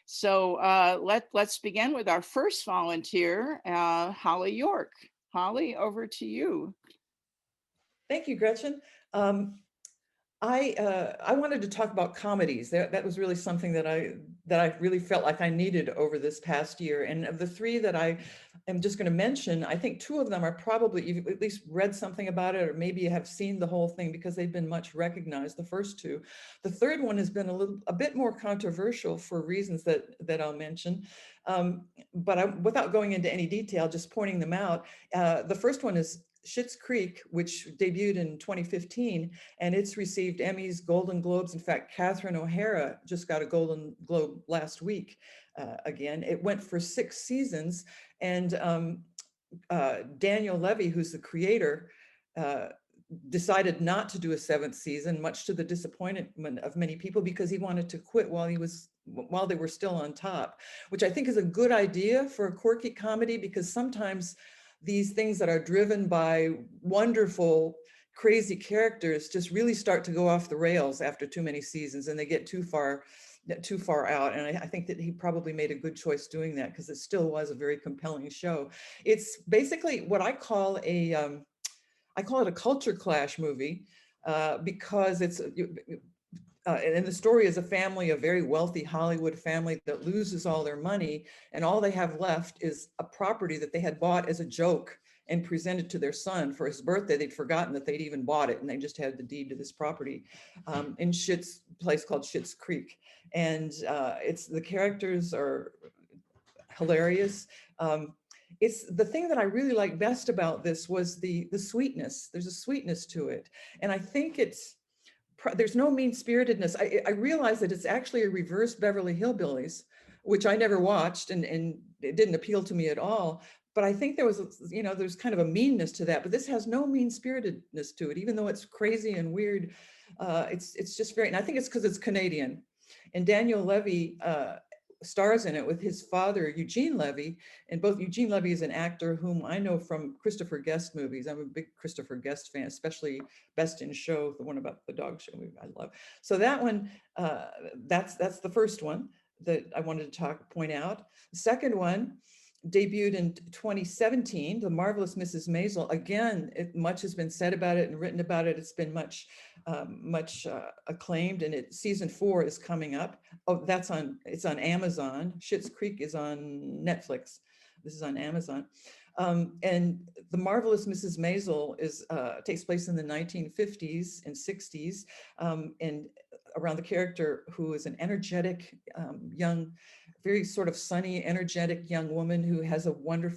So let's begin with our first volunteer, Holly York. Holly, over to you. Thank you, Gretchen. Um, I wanted to talk about comedies. That was really something that I really felt like I needed over this past year. And of the three that I am just going to mention, I think two of them are probably you've at least read something about it, or maybe you have seen the whole thing because they've been much recognized. The first two, the third one has been a bit more controversial for reasons that I'll mention. Without going into any detail, just pointing them out. The first one is Schitt's Creek, which debuted in 2015, and it's received Emmys, Golden Globes. In fact, Catherine O'Hara just got a Golden Globe last week. Again, it went for 6 seasons, and Daniel Levy, who's the creator, uh, decided not to do a seventh season, much to the disappointment of many people, because he wanted to quit while they were still on top, which I think is a good idea for a quirky comedy, because sometimes these things that are driven by wonderful, crazy characters just really start to go off the rails after too many seasons, and they get too far out. And I think that he probably made a good choice doing that, because it still was a very compelling show. It's basically what I call it a culture clash movie, because and the story is a family, a very wealthy Hollywood family that loses all their money, and all they have left is a property that they had bought as a joke and presented to their son for his birthday. They'd forgotten that they'd even bought it, and they just had the deed to this property in Schitt's place called Schitt's Creek. And it's the characters are hilarious. It's the thing that I really like best about this was the sweetness. There's a sweetness to it, and I think there's no mean-spiritedness. I realize that it's actually a reverse Beverly Hillbillies, which I never watched, and it didn't appeal to me at all. But I think there's kind of a meanness to that. But this has no mean-spiritedness to it, even though it's crazy and weird. It's just very, and I think it's because it's Canadian. And Daniel Levy stars in it with his father, Eugene Levy. And both Eugene Levy is an actor whom I know from Christopher Guest movies. I'm a big Christopher Guest fan, especially Best in Show, the one about the dog show movie I love. So that one, that's the first one that I wanted to point out. The second one debuted in 2017, The Marvelous Mrs. Maisel. Again, much has been said about it and written about it. It's been much acclaimed, and season 4 is coming up. Oh, it's on Amazon. Schitt's Creek is on Netflix. This is on Amazon. And The Marvelous Mrs. Maisel takes place in the 1950s and 60s, and around the character who is an energetic young, very sort of sunny, energetic young woman who has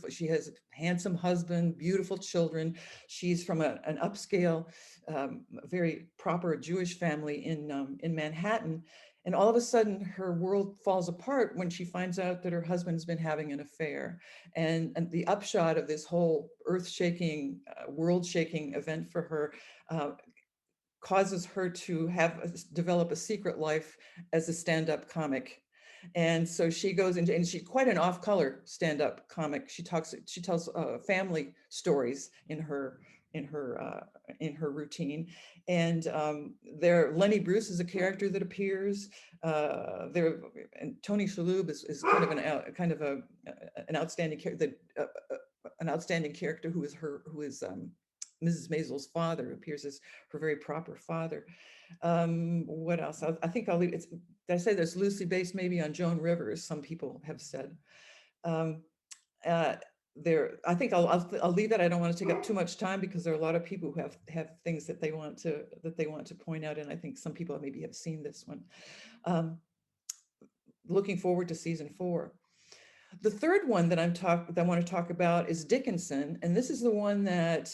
she has a handsome husband, beautiful children. She's from an upscale, very proper Jewish family in Manhattan. And all of a sudden, her world falls apart when she finds out that her husband's been having an affair. And the upshot of this whole earth-shaking, world-shaking event for her causes her to develop a secret life as a stand-up comic. And so she goes into, and she's quite an off-color stand-up comic. She tells family stories in her routine. And Lenny Bruce is a character that appears there, and Tony Shalhoub is kind of an outstanding character, an outstanding character who is Mrs. Maisel's father, appears as her very proper father. What else? I think I'll leave it. Did I say there's loosely based maybe on Joan Rivers? Some people have said. Um, uh, I think I'll leave that. I don't want to take up too much time, because there are a lot of people who have things that they want to point out, and I think some people maybe have seen this one. Looking forward to season 4. The third one that I want to talk about is Dickinson, and this is the one that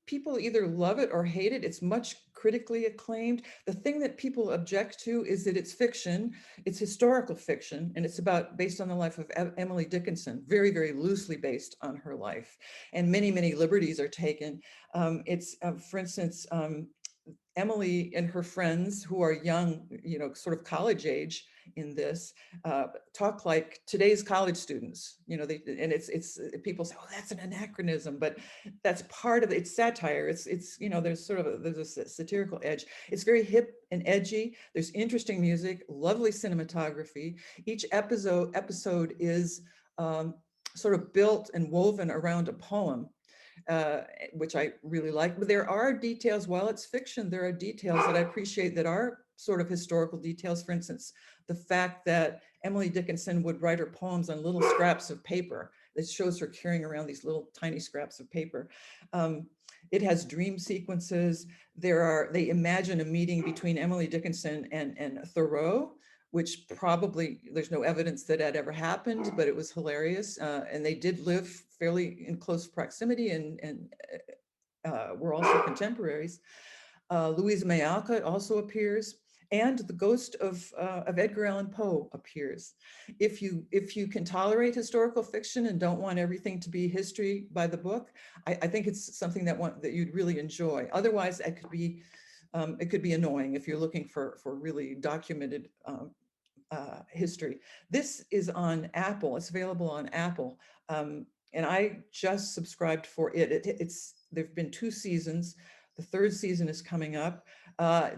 people either love it or hate it. It's much critically acclaimed. The thing that people object to is that it's fiction. It's historical fiction, and it's based on the life of Emily Dickinson, very, very loosely based on her life, and many, many liberties are taken. For instance, Emily and her friends, who are young, sort of college age, in this talk like today's college students. You know, and it's people say, oh, that's an anachronism, but that's part of it. It's satire. It's you know, there's a satirical edge. It's very hip and edgy. There's interesting music, lovely cinematography. Each episode is sort of built and woven around a poem, which I really like. But there are details, while it's fiction, there are details that I appreciate that are sort of historical details. For instance, the fact that Emily Dickinson would write her poems on little scraps of paper. It shows her carrying around these little tiny scraps of paper. It has dream sequences. They imagine a meeting between Emily Dickinson and Thoreau, which probably there's no evidence that that ever happened, but it was hilarious. And they did live fairly in close proximity and were also contemporaries. Louisa May Alcott also appears, and the ghost of Edgar Allan Poe appears. If you can tolerate historical fiction and don't want everything to be history by the book, I think it's something that you'd really enjoy. Otherwise, it could be annoying if you're looking for really documented history. This is on Apple. It's available on Apple, and I just subscribed for it. There've been 2 seasons. The 3rd season is coming up.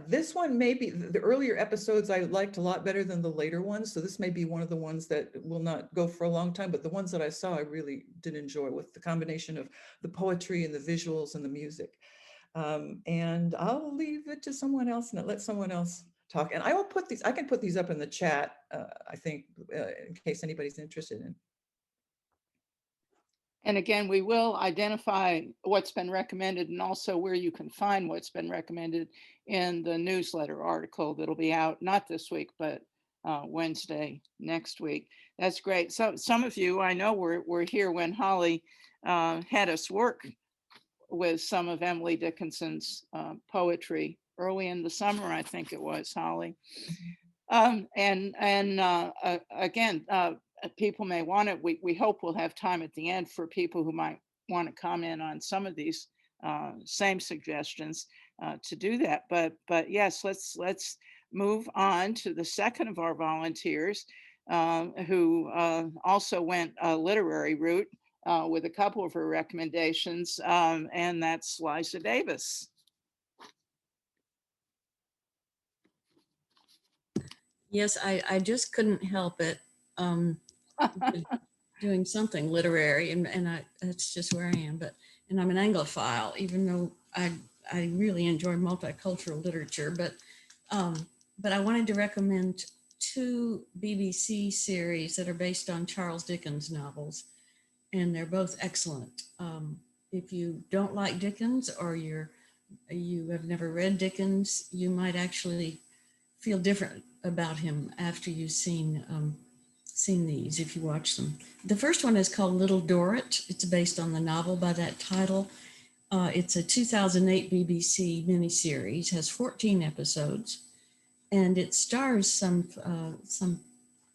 This one may be, the earlier episodes I liked a lot better than the later ones. So this may be one of the ones that will not go for a long time, but the ones that I saw, I really did enjoy, with the combination of the poetry and the visuals and the music. And I'll leave it to someone else and let someone else talk. And I will I can put these up in the chat, I think, in case anybody's interested in. And again, we will identify what's been recommended and also where you can find what's been recommended in the newsletter article that'll be out, not this week, but Wednesday next week. That's great. So some of you, I know, were here when Holly had us work with some of Emily Dickinson's poetry early in the summer, I think it was, Holly. Again, people may want it. We hope we'll have time at the end for people who might want to comment on some of these same suggestions to do that. But yes, let's move on to the second of our volunteers who also went a literary route with a couple of her recommendations, and that's Liza Davis. Yes, I just couldn't help it. Doing something literary, and that's just where I am. And I'm an Anglophile, even though I really enjoy multicultural literature. But I wanted to recommend 2 BBC series that are based on Charles Dickens novels, and they're both excellent. If you don't like Dickens, or you have never read Dickens, you might actually feel different about him after you've seen these, if you watch them. The first one is called Little Dorrit. It's based on the novel by that title. It's a 2008 BBC miniseries, has 14 episodes, and it stars some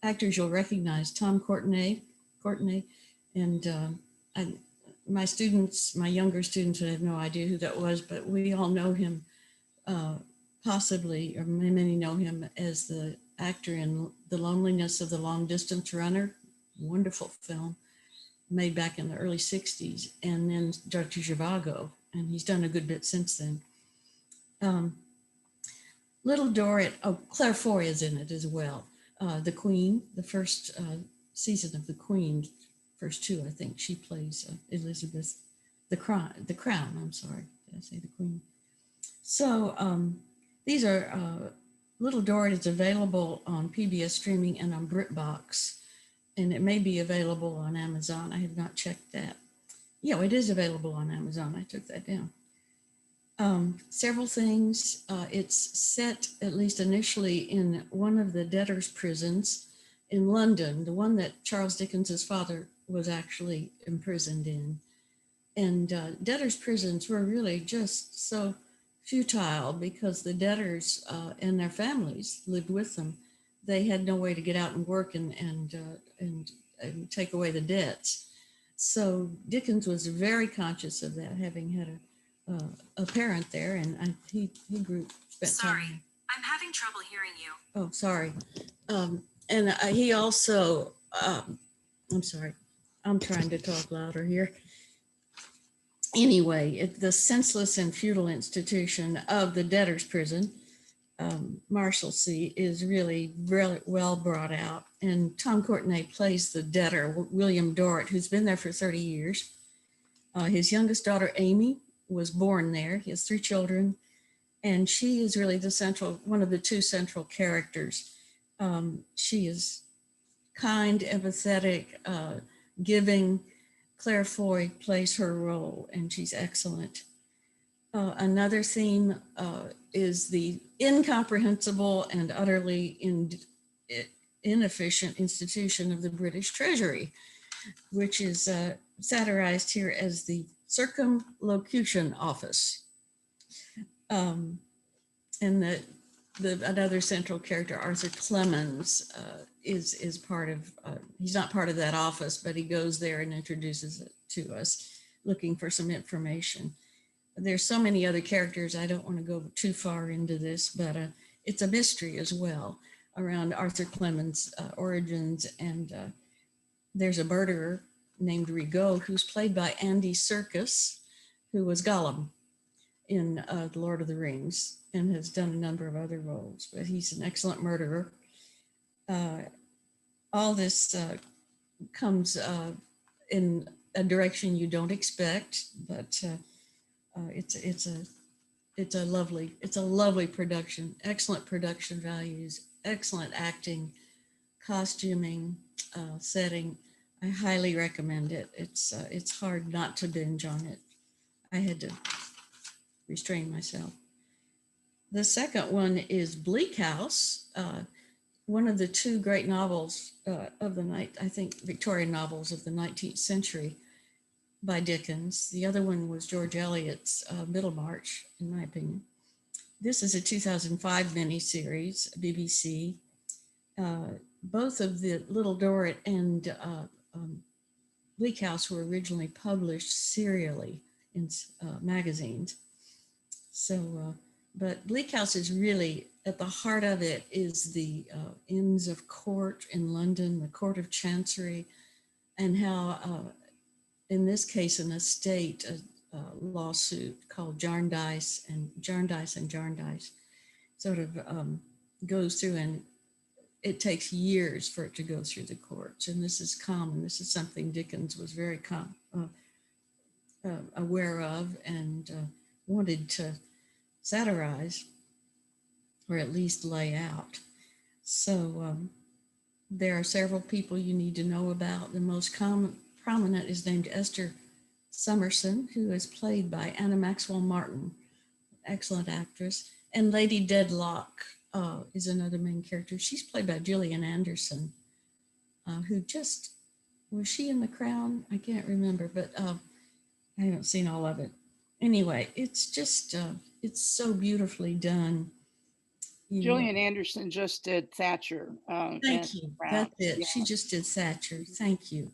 actors you'll recognize: Tom Courtenay, and my younger students would have no idea who that was, but we all know him, possibly, or many know him as the actor in The Loneliness of the Long Distance Runner, wonderful film made back in the early 60s, and then Dr. Zhivago, and he's done a good bit since then. Little Dorrit, Claire Foy is in it as well. The Queen, the first season of The Queen, first 2, I think, she plays Elizabeth, the Crown, I'm sorry, did I say the Queen? So these are, Little Dorrit is available on PBS streaming and on BritBox, and it may be available on Amazon. I have not checked that. Yeah, it is available on Amazon. I took that down. Several things. It's set, at least initially, in one of the debtors' prisons in London, the one that Charles Dickens's father was actually imprisoned in. And debtors' prisons were really just so futile because the debtors and their families lived with them. They had no way to get out and work and take away the debts. So Dickens was very conscious of that, having had a parent there, and he spent Sorry, time. I'm having trouble hearing you. Oh, sorry. And he also, I'm sorry, I'm trying to talk louder here. Anyway, the senseless and futile institution of the debtor's prison, Marshalsea, is really well brought out. And Tom Courtenay plays the debtor, William Dorrit, who's been there for 30 years. His youngest daughter, Amy, was born there. He has 3 children, and she is really one of the 2 central characters. She is kind, empathetic, giving. Claire Foy plays her role, and she's excellent. Another theme is the incomprehensible and utterly inefficient institution of the British Treasury, which is satirized here as the Circumlocution Office. And another central character, Arthur Clemens, is part of, he's not part of that office, but he goes there and introduces it to us, looking for some information. There's so many other characters, I don't want to go too far into this, but it's a mystery as well around Arthur Clemens' origins. And there's a murderer named Rigaud, who's played by Andy Serkis, who was Gollum in The Lord of the Rings and has done a number of other roles, but he's an excellent murderer. All this comes in a direction you don't expect, but it's a lovely production, excellent production values, excellent acting, costuming, setting. I highly recommend it. It's hard not to binge on it. I had to restrain myself. The second one is Bleak House, one of the 2 great novels of the night, I think Victorian novels of the 19th century by Dickens. The other one was George Eliot's Middlemarch, in my opinion. This is a 2005 miniseries, BBC. Both of the Little Dorrit and Bleak House were originally published serially in magazines. So, but Bleak House is really, at the heart of it is the Inns of Court in London, the Court of Chancery, and how, in this case, an estate lawsuit called Jarndyce and Jarndyce sort of goes through, and it takes years for it to go through the courts. And this is common. This is something Dickens was very aware of and wanted to satirize, or at least lay out. So there are several people you need to know about. The most prominent is named Esther Summerson, who is played by Anna Maxwell Martin, excellent actress. And Lady Dedlock is another main character. She's played by Gillian Anderson, who was she in The Crown? I can't remember, but I haven't seen all of it. Anyway, it's just, it's so beautifully done. Gillian Anderson just did Thatcher. Thank you. That's it. Yeah. She just did Thatcher. Thank you.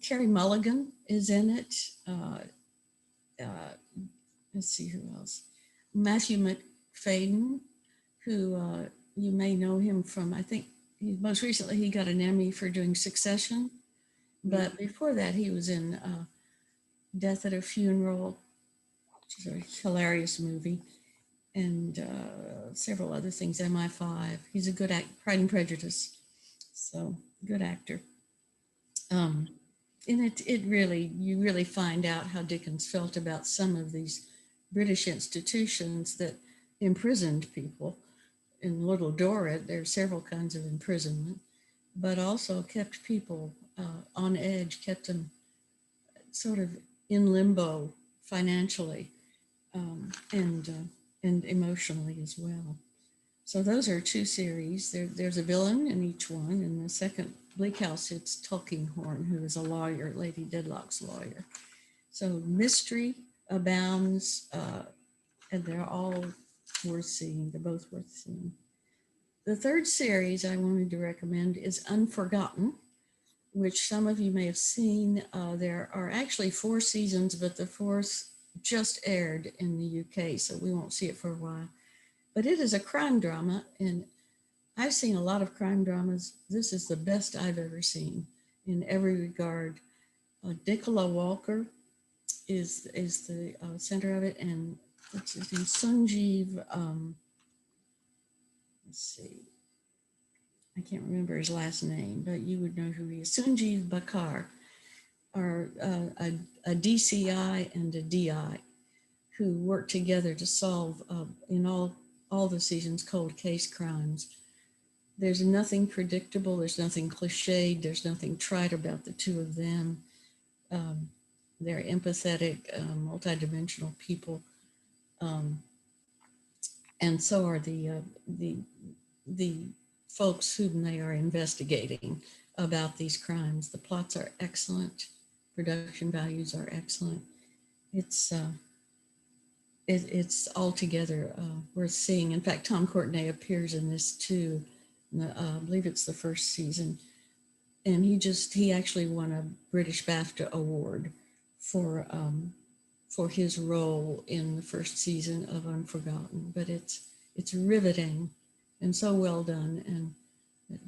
Carey Mulligan is in it. Let's see who else. Matthew McFadden, who you may know him from, I think most recently he got an Emmy for doing Succession. But before that, he was in Death at a Funeral, which is a hilarious movie, and several other things, MI5. He's a good actor, Pride and Prejudice, so good actor. And it really, you really find out how Dickens felt about some of these British institutions that imprisoned people. In Little Dorrit, there are several kinds of imprisonment, but also kept people on edge, kept them sort of in limbo financially and emotionally as well. So those are 2 series. There's a villain in each one. In the second Bleak House, it's Tulkinghorn, who is a lawyer, Lady Dedlock's lawyer. So mystery abounds, and they're all worth seeing. They're both worth seeing. The third series I wanted to recommend is Unforgotten, which some of you may have seen. There are actually 4 seasons, but the 4th just aired in the UK, so we won't see it for a while. But it is a crime drama, and I've seen a lot of crime dramas. This is the best I've ever seen in every regard. Nicola Walker is the center of it, and what's his name? Sunjeev. Let's see, I can't remember his last name, but you would know who he is. Sunjeev Bakar are a DCI and a DI who work together to solve in all the seasons cold case crimes. There's nothing predictable. There's nothing cliched. There's nothing trite about the two of them. They're empathetic, multidimensional people, and so are the folks whom they are investigating about these crimes. The plots are excellent. Production values are excellent. It's altogether worth seeing. In fact, Tom Courtenay appears in this too. I believe it's the first season, and he actually won a British BAFTA award for his role in the first season of Unforgotten. But it's riveting and so well done, and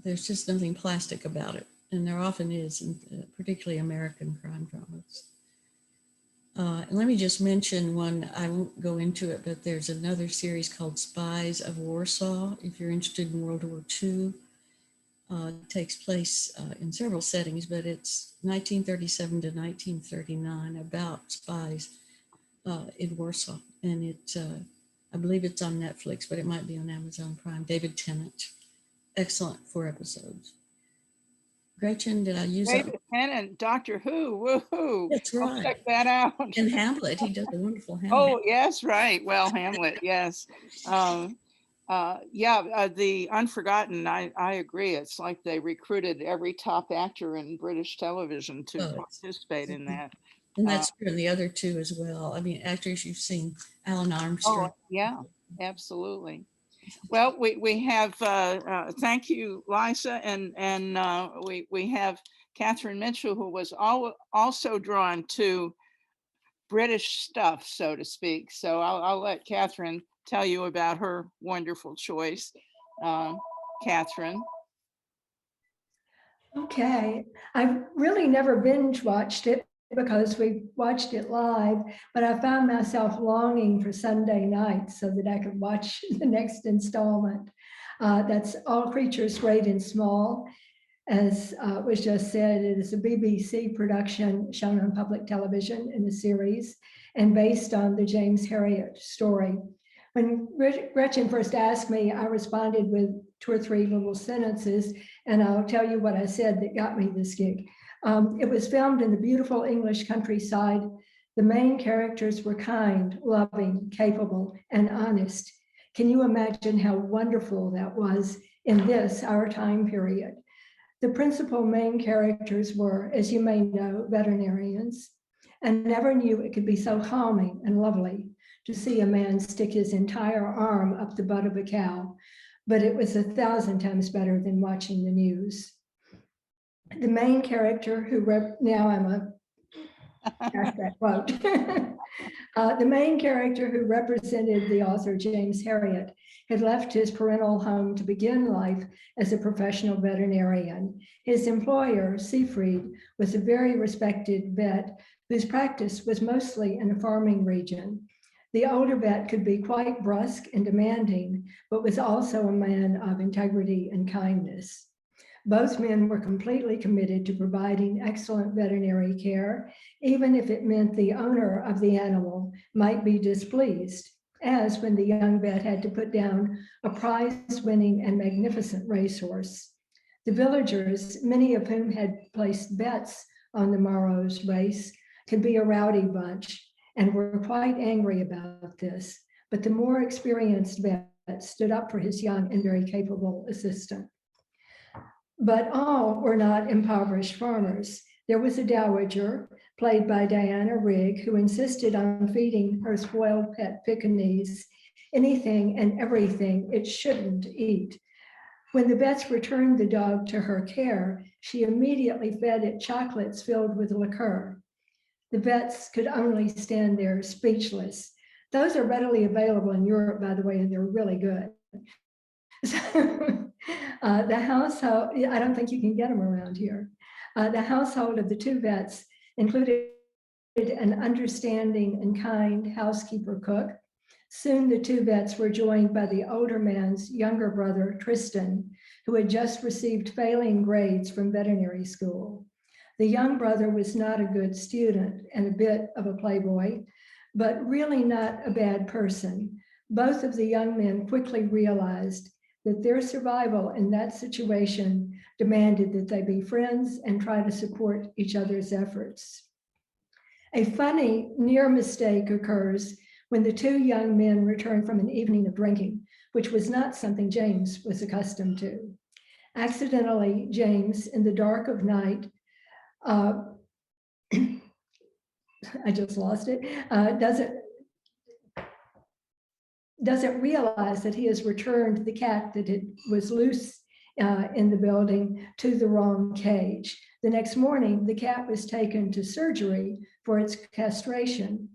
there's just nothing plastic about it, and there often is, in particularly American crime dramas. And let me just mention one, I won't go into it, but there's another series called Spies of Warsaw, if you're interested in World War II. It takes place in several settings, but it's 1937 to 1939 about spies in Warsaw. And I believe it's on Netflix, but it might be on Amazon Prime. David Tennant, excellent 4 episodes. Gretchen, did I use David Tennant, Doctor Who, woohoo. That's I'll right. check that out. And Hamlet, he does a wonderful Hamlet. Oh, yes, right. Well, Hamlet, yes. The Unforgotten, I agree. It's like they recruited every top actor in British television to participate in that. And that's true in the other 2 as well. I mean, actors you've seen, Alan Armstrong. Oh, yeah, absolutely. Well, we have, thank you, Liza, and we have Katherine Mitchell, who was also drawn to British stuff, so to speak. So I'll let Katherine tell you about her wonderful choice. Katherine. Okay, I've really never binge watched it because we watched it live, but I found myself longing for Sunday nights so that I could watch the next installment. That's All Creatures Great and Small. As was just said, it is a BBC production shown on public television in the series and based on the James Herriot story. When Gretchen first asked me, I responded with 2 or 3 little sentences, and I'll tell you what I said that got me this gig. It was filmed in the beautiful English countryside. The main characters were kind, loving, capable, and honest. Can you imagine how wonderful that was in this, our time period? The principal main characters were, as you may know, veterinarians, and never knew it could be so calming and lovely to see a man stick his entire arm up the butt of a cow, but it was 1,000 times better than watching the news. The main character who, now I'm a past that quote. The main character who represented the author James Herriot had left his parental home to begin life as a professional veterinarian. His employer, Siegfried, was a very respected vet whose practice was mostly in a farming region. The older vet could be quite brusque and demanding, but was also a man of integrity and kindness. Both men were completely committed to providing excellent veterinary care, even if it meant the owner of the animal might be displeased, as when the young vet had to put down a prize-winning and magnificent racehorse. The villagers, many of whom had placed bets on the morrow's race, could be a rowdy bunch and were quite angry about this, but the more experienced vet stood up for his young and very capable assistant. But all were not impoverished farmers. There was a dowager, played by Diana Rigg, who insisted on feeding her spoiled pet Pekingese anything and everything it shouldn't eat. When the vets returned the dog to her care, she immediately fed it chocolates filled with liqueur. The vets could only stand there speechless. Those are readily available in Europe, by the way, and they're really good. The household, I don't think you can get them around here. The household of the two vets included an understanding and kind housekeeper cook. Soon the two vets were joined by the older man's younger brother, Tristan, who had just received failing grades from veterinary school. The young brother was not a good student and a bit of a playboy, but really not a bad person. Both of the young men quickly realized that their survival in that situation demanded that they be friends and try to support each other's efforts. A funny near mistake occurs when the two young men return from an evening of drinking, which was not something James was accustomed to. Accidentally, James, in the dark of night, I just lost it, doesn't realize that he has returned the cat that was loose in the building to the wrong cage. The next morning, the cat was taken to surgery for its castration.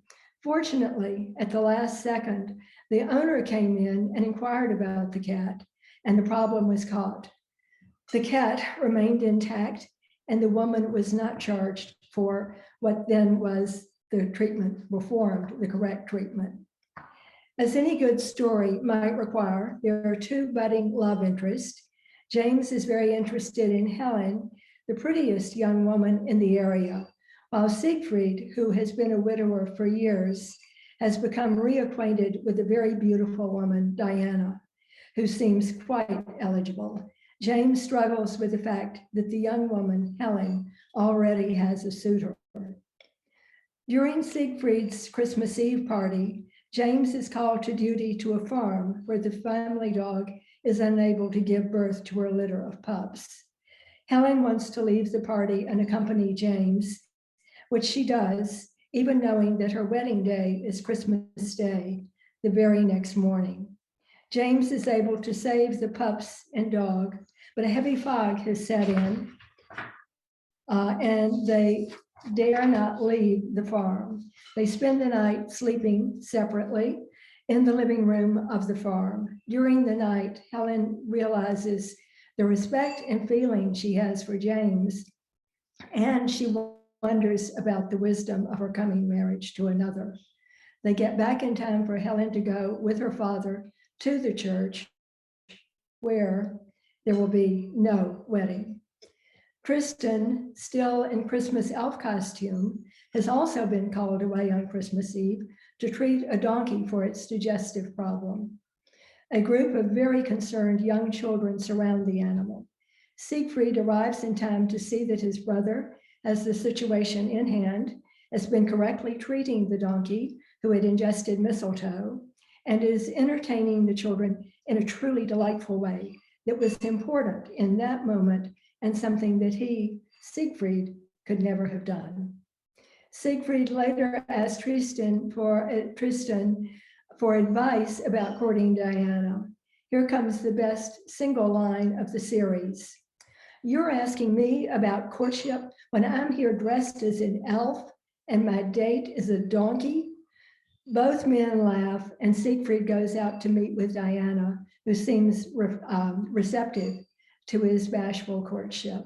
Fortunately, at the last second, the owner came in and inquired about the cat, and the problem was caught. The cat remained intact, and the woman was not charged for what then was the treatment performed, the correct treatment. As any good story might require, there are two budding love interests. James is very interested in Helen, the prettiest young woman in the area, while Siegfried, who has been a widower for years, has become reacquainted with a very beautiful woman, Diana, who seems quite eligible. James struggles with the fact that the young woman, Helen, already has a suitor. During Siegfried's Christmas Eve party, James is called to duty to a farm where the family dog is unable to give birth to her litter of pups. Helen wants to leave the party and accompany James, which she does, even knowing that her wedding day is Christmas Day, the very next morning. James is able to save the pups and dog, but a heavy fog has set in, and they dare not leave the farm. They spend the night sleeping separately in the living room of the farm. During the night, Helen realizes the respect and feeling she has for James, and she wonders about the wisdom of her coming marriage to another. They get back in time for Helen to go with her father to the church where there will be no wedding. Tristan, still in Christmas elf costume, has also been called away on Christmas Eve to treat a donkey for its digestive problem. A group of very concerned young children surround the animal. Siegfried arrives in time to see that his brother has the situation in hand, has been correctly treating the donkey who had ingested mistletoe, and is entertaining the children in a truly delightful way that was important in that moment and something that he, Siegfried, could never have done. Siegfried later asked Tristan for advice about courting Diana. Here comes the best single line of the series. You're asking me about courtship when I'm here dressed as an elf and my date is a donkey? Both men laugh and Siegfried goes out to meet with Diana, who seems receptive to his bashful courtship.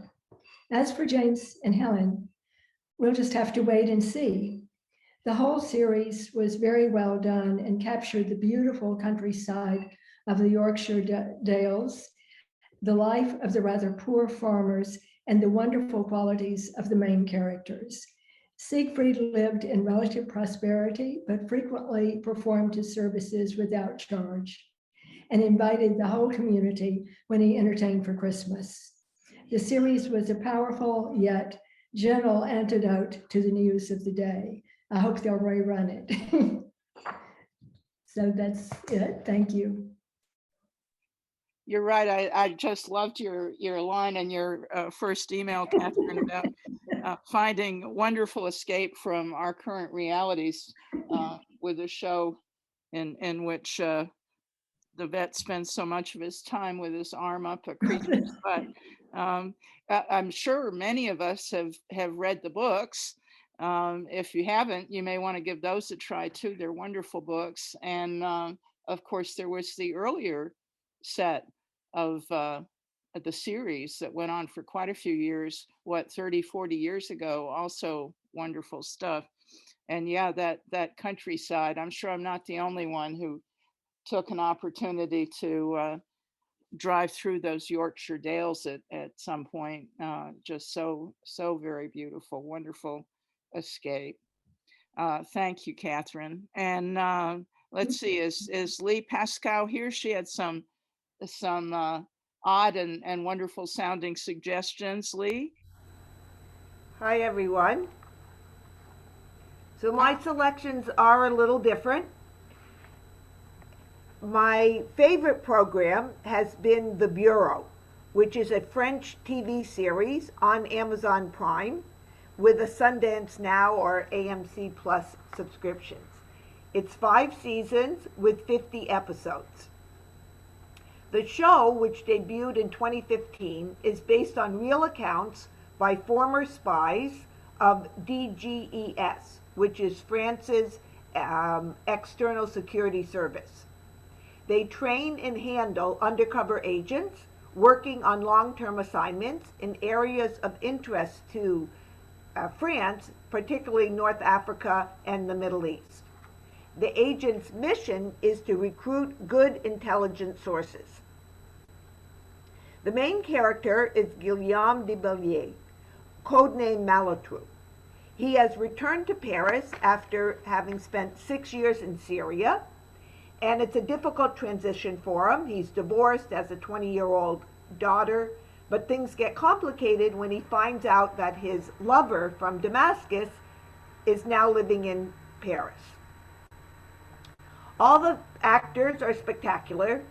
As for James and Helen, we'll just have to wait and see. The whole series was very well done and captured the beautiful countryside of the Yorkshire Dales, the life of the rather poor farmers, and the wonderful qualities of the main characters. Siegfried lived in relative prosperity, but frequently performed his services without charge and invited the whole community when he entertained for Christmas. The series was a powerful yet gentle antidote to the news of the day. I hope they'll rerun it. So that's it. Thank you. You're right. I just loved your line in your first email, Katherine, about finding wonderful escape from our current realities with a show in which the vet spends so much of his time with his arm up a creature's butt. I'm sure many of us have read the books. If you haven't, you may want to give those a try too. They're wonderful books. And of course, there was the earlier set of the series that went on for quite a few years, 30, 40 years ago. Also wonderful stuff. And yeah, that countryside, I'm sure I'm not the only one who took an opportunity to drive through those Yorkshire Dales at some point. Just so very beautiful, wonderful escape. Thank you, Katherine. And let's see, is Lee Pasackow here? She had some odd and wonderful sounding suggestions. Lee? Hi, everyone. So my selections are a little different. My favorite program has been The Bureau, which is a French TV series on Amazon Prime with a Sundance Now or AMC Plus subscriptions. It's 5 seasons with 50 episodes. The show, which debuted in 2015, is based on real accounts by former spies of DGES, which is France's external security service. They train and handle undercover agents working on long-term assignments in areas of interest to France, particularly North Africa and the Middle East. The agent's mission is to recruit good intelligence sources. The main character is Guillaume de Bellier, codenamed Malotru. He has returned to Paris after having spent 6 years in Syria, and it's a difficult transition for him. He's divorced, has a 20-year-old daughter, but things get complicated when he finds out that his lover from Damascus is now living in Paris. All the actors are spectacular.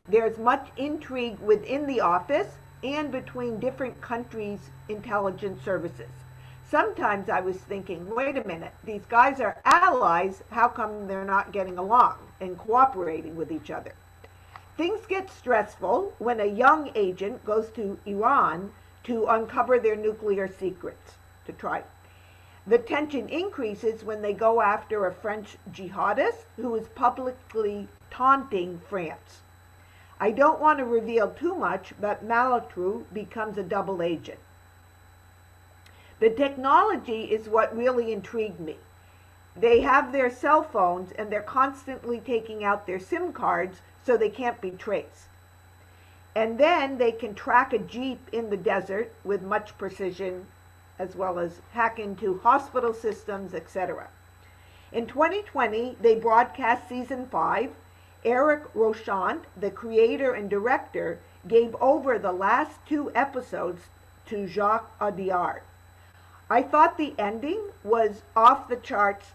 There's much intrigue within the office and between different countries' intelligence services. Sometimes I was thinking, wait a minute, these guys are allies, how come they're not getting along and cooperating with each other? Things get stressful when a young agent goes to Iran to uncover their nuclear secrets, to try. The tension increases when they go after a French jihadist who is publicly taunting France. I don't want to reveal too much, but Malotru becomes a double agent. The technology is what really intrigued me. They have their cell phones and they're constantly taking out their SIM cards so they can't be traced. And then they can track a Jeep in the desert with much precision, as well as hack into hospital systems, etc. In 2020, they broadcast season 5. Eric Rochant, the creator and director, gave over the last 2 episodes to Jacques Audiard. I thought the ending was off the charts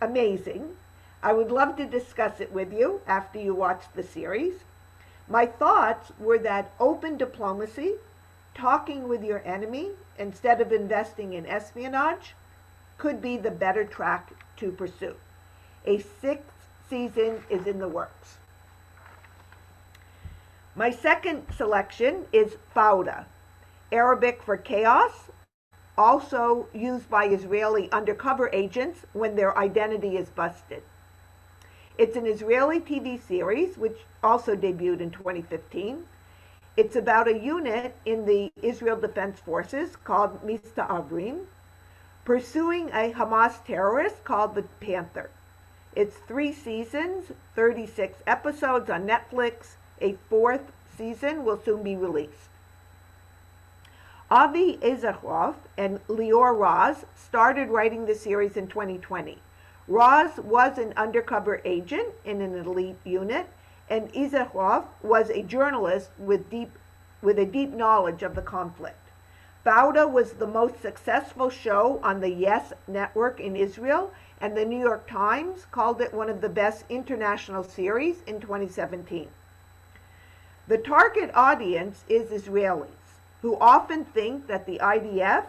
amazing. I would love to discuss it with you after you watch the series. My thoughts were that open diplomacy, talking with your enemy instead of investing in espionage, could be the better track to pursue. A 6th season is in the works. My second selection is Fauda, Arabic for chaos, also used by Israeli undercover agents when their identity is busted. It's an Israeli TV series, which also debuted in 2015. It's about a unit in the Israel Defense Forces called Mista'avrim, pursuing a Hamas terrorist called the Panther. It's 3 seasons, 36 episodes on Netflix. A 4th season will soon be released. Avi Ezeroff and Lior Raz started writing the series in 2020. Raz was an undercover agent in an elite unit, and Ezeroff was a journalist with a deep knowledge of the conflict. Fauda was the most successful show on the Yes network in Israel, and the New York Times called it one of the best international series in 2017. The target audience is Israelis, who often think that the IDF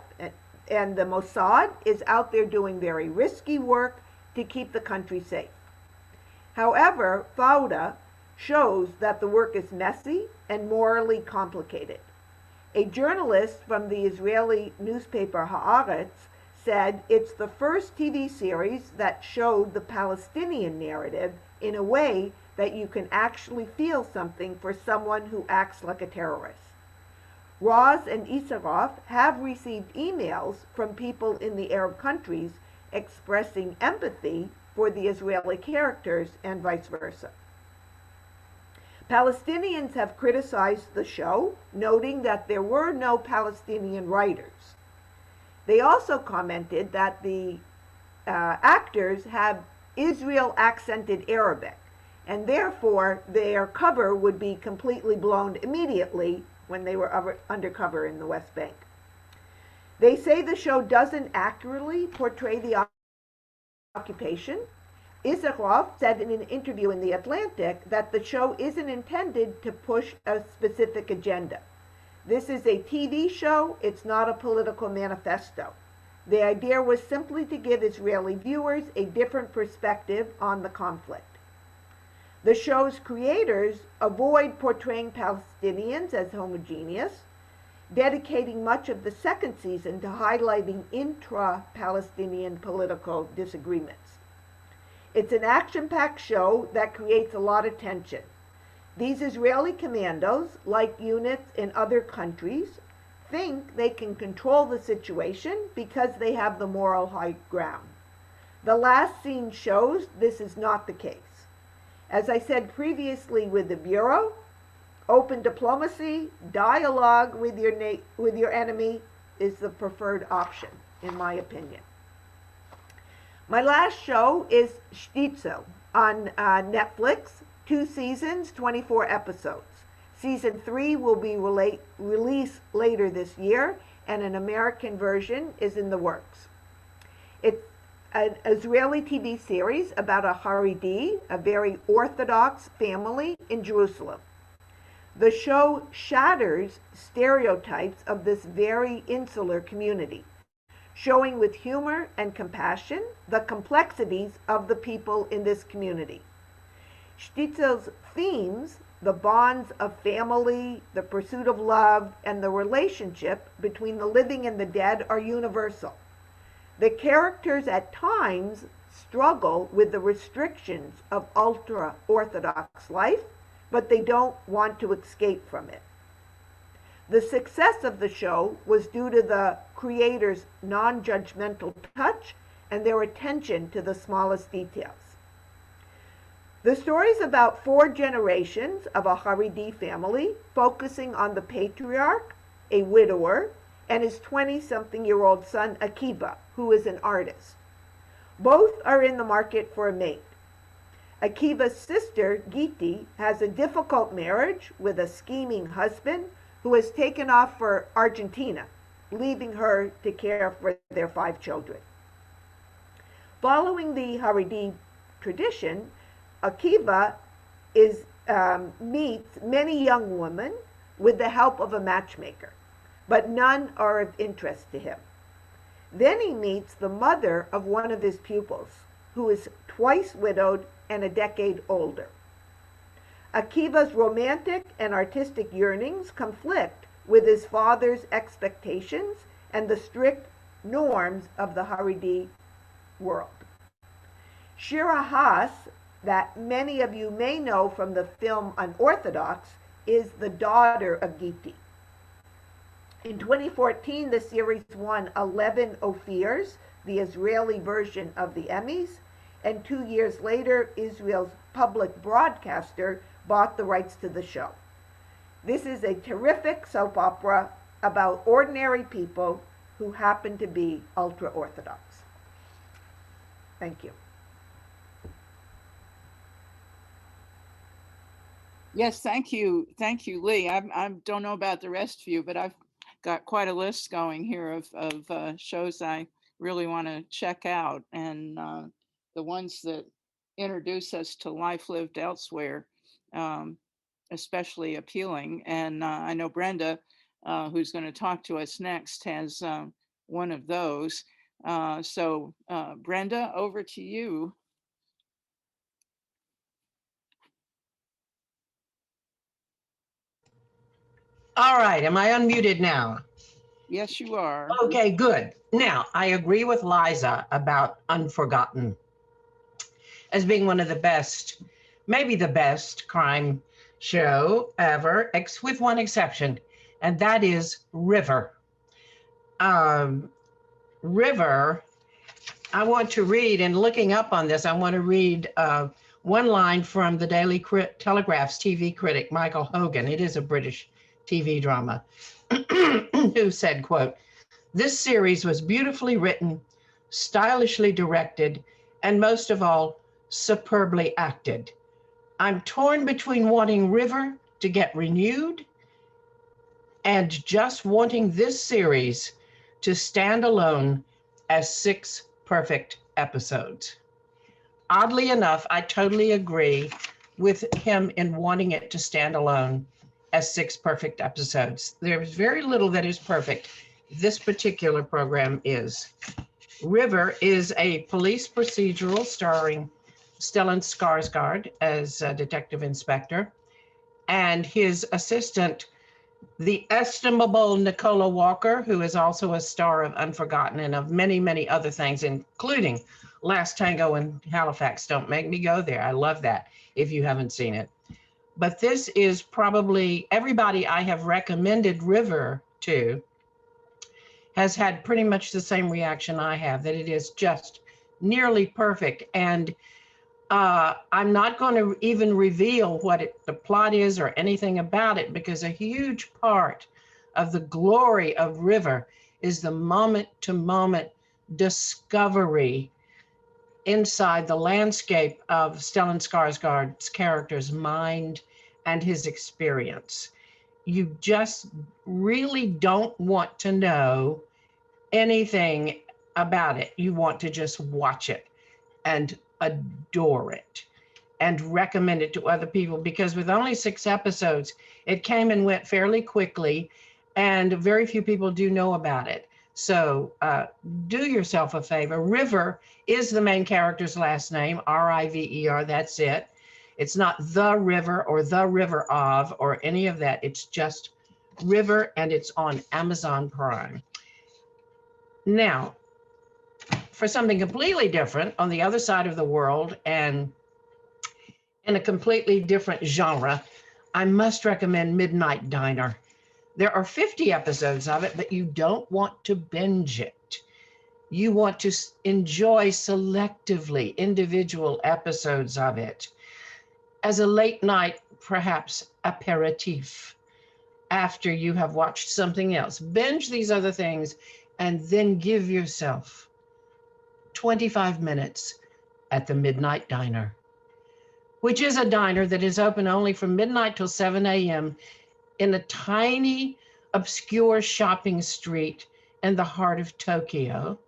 and the Mossad is out there doing very risky work to keep the country safe. However, Fauda shows that the work is messy and morally complicated. A journalist from the Israeli newspaper Haaretz said it's the first TV series that showed the Palestinian narrative in a way that you can actually feel something for someone who acts like a terrorist. Roz and Issaroff have received emails from people in the Arab countries expressing empathy for the Israeli characters and vice versa. Palestinians have criticized the show, noting that there were no Palestinian writers. They also commented that the actors have Israel accented Arabic, and therefore their cover would be completely blown immediately when they were undercover in the West Bank. They say the show doesn't accurately portray the occupation. Issaroff said in an interview in The Atlantic that the show isn't intended to push a specific agenda. This is a TV show, it's not a political manifesto. The idea was simply to give Israeli viewers a different perspective on the conflict. The show's creators avoid portraying Palestinians as homogeneous, dedicating much of the second season to highlighting intra-Palestinian political disagreements. It's an action-packed show that creates a lot of tension. These Israeli commandos, like units in other countries, think they can control the situation because they have the moral high ground. The last scene shows this is not the case. As I said previously with the Bureau, open diplomacy, dialogue with your enemy is the preferred option, in my opinion. My last show is Schnitzel on Netflix, 2 seasons, 24 episodes. Season 3 will be released later this year, and an American version is in the works. It's an Israeli TV series about a Haredi, a very Orthodox family in Jerusalem. The show shatters stereotypes of this very insular community, showing with humor and compassion the complexities of the people in this community. Schnitzel's themes, the bonds of family, the pursuit of love, and the relationship between the living and the dead are universal. The characters at times struggle with the restrictions of ultra-Orthodox life, but they don't want to escape from it. The success of the show was due to the creators' non-judgmental touch and their attention to the smallest details. The story is about 4 generations of a Haredi family, focusing on the patriarch, a widower, and his 20-something-year-old son, Akiva, who is an artist. Both are in the market for a mate. Akiva's sister, Giti, has a difficult marriage with a scheming husband who has taken off for Argentina, leaving her to care for their 5 children. Following the Haredi tradition, Akiva meets many young women with the help of a matchmaker, but none are of interest to him. Then he meets the mother of one of his pupils, who is twice widowed and a decade older. Akiva's romantic and artistic yearnings conflict with his father's expectations and the strict norms of the Haredi world. Shira Haas, that many of you may know from the film Unorthodox, is the daughter of Giti. In 2014, the series won 11 Ophirs, the Israeli version of the Emmys, and 2 years later, Israel's public broadcaster bought the rights to the show. This is a terrific soap opera about ordinary people who happen to be ultra-Orthodox. Thank you. Yes, thank you, Lee. I don't know about the rest of you, but I've got quite a list going here of shows I really want to check out, and the ones that introduce us to life lived elsewhere, especially appealing. And I know Brenda, who's going to talk to us next, has one of those. So Brenda, over to you. All right, am I unmuted now? Yes, you are. Okay, good. Now, I agree with Liza about Unforgotten as being one of the best, maybe the best crime show ever, with one exception, and that is River. River, I want to read, and looking up on this, I want to read one line from the Daily Telegraph's TV critic, Michael Hogan. It is a British TV drama, who said, quote, "This series was beautifully written, stylishly directed, and most of all, superbly acted. I'm torn between wanting River to get renewed and just wanting this series to stand alone as 6 perfect episodes." Oddly enough, I totally agree with him in wanting it to stand alone as 6 perfect episodes. There's very little that is perfect. This particular program is. River is a police procedural starring Stellan Skarsgård as a detective inspector, and his assistant, the estimable Nicola Walker, who is also a star of Unforgotten and of many, many other things, including Last Tango in Halifax. Don't make me go there. I love that if you haven't seen it. But this is probably everybody I have recommended River to has had pretty much the same reaction I have, that it is just nearly perfect. And I'm not going to even reveal what the plot is or anything about it, because a huge part of the glory of River is the moment-to-moment discovery inside the landscape of Stellan Skarsgård's character's mind and his experience. You just really don't want to know anything about it. You want to just watch it and adore it and recommend it to other people, because with only 6 episodes, it came and went fairly quickly, and very few people do know about it. So do yourself a favor. River is the main character's last name, R-I-V-E-R, that's it. It's not The River or The River of or any of that. It's just River, and it's on Amazon Prime. Now, for something completely different on the other side of the world and in a completely different genre, I must recommend Midnight Diner. There are 50 episodes of it, but you don't want to binge it. You want to enjoy selectively individual episodes of it as a late night, perhaps aperitif, after you have watched something else. Binge these other things and then give yourself 25 minutes at the Midnight Diner, which is a diner that is open only from midnight till 7 a.m. in a tiny, obscure shopping street in the heart of Tokyo.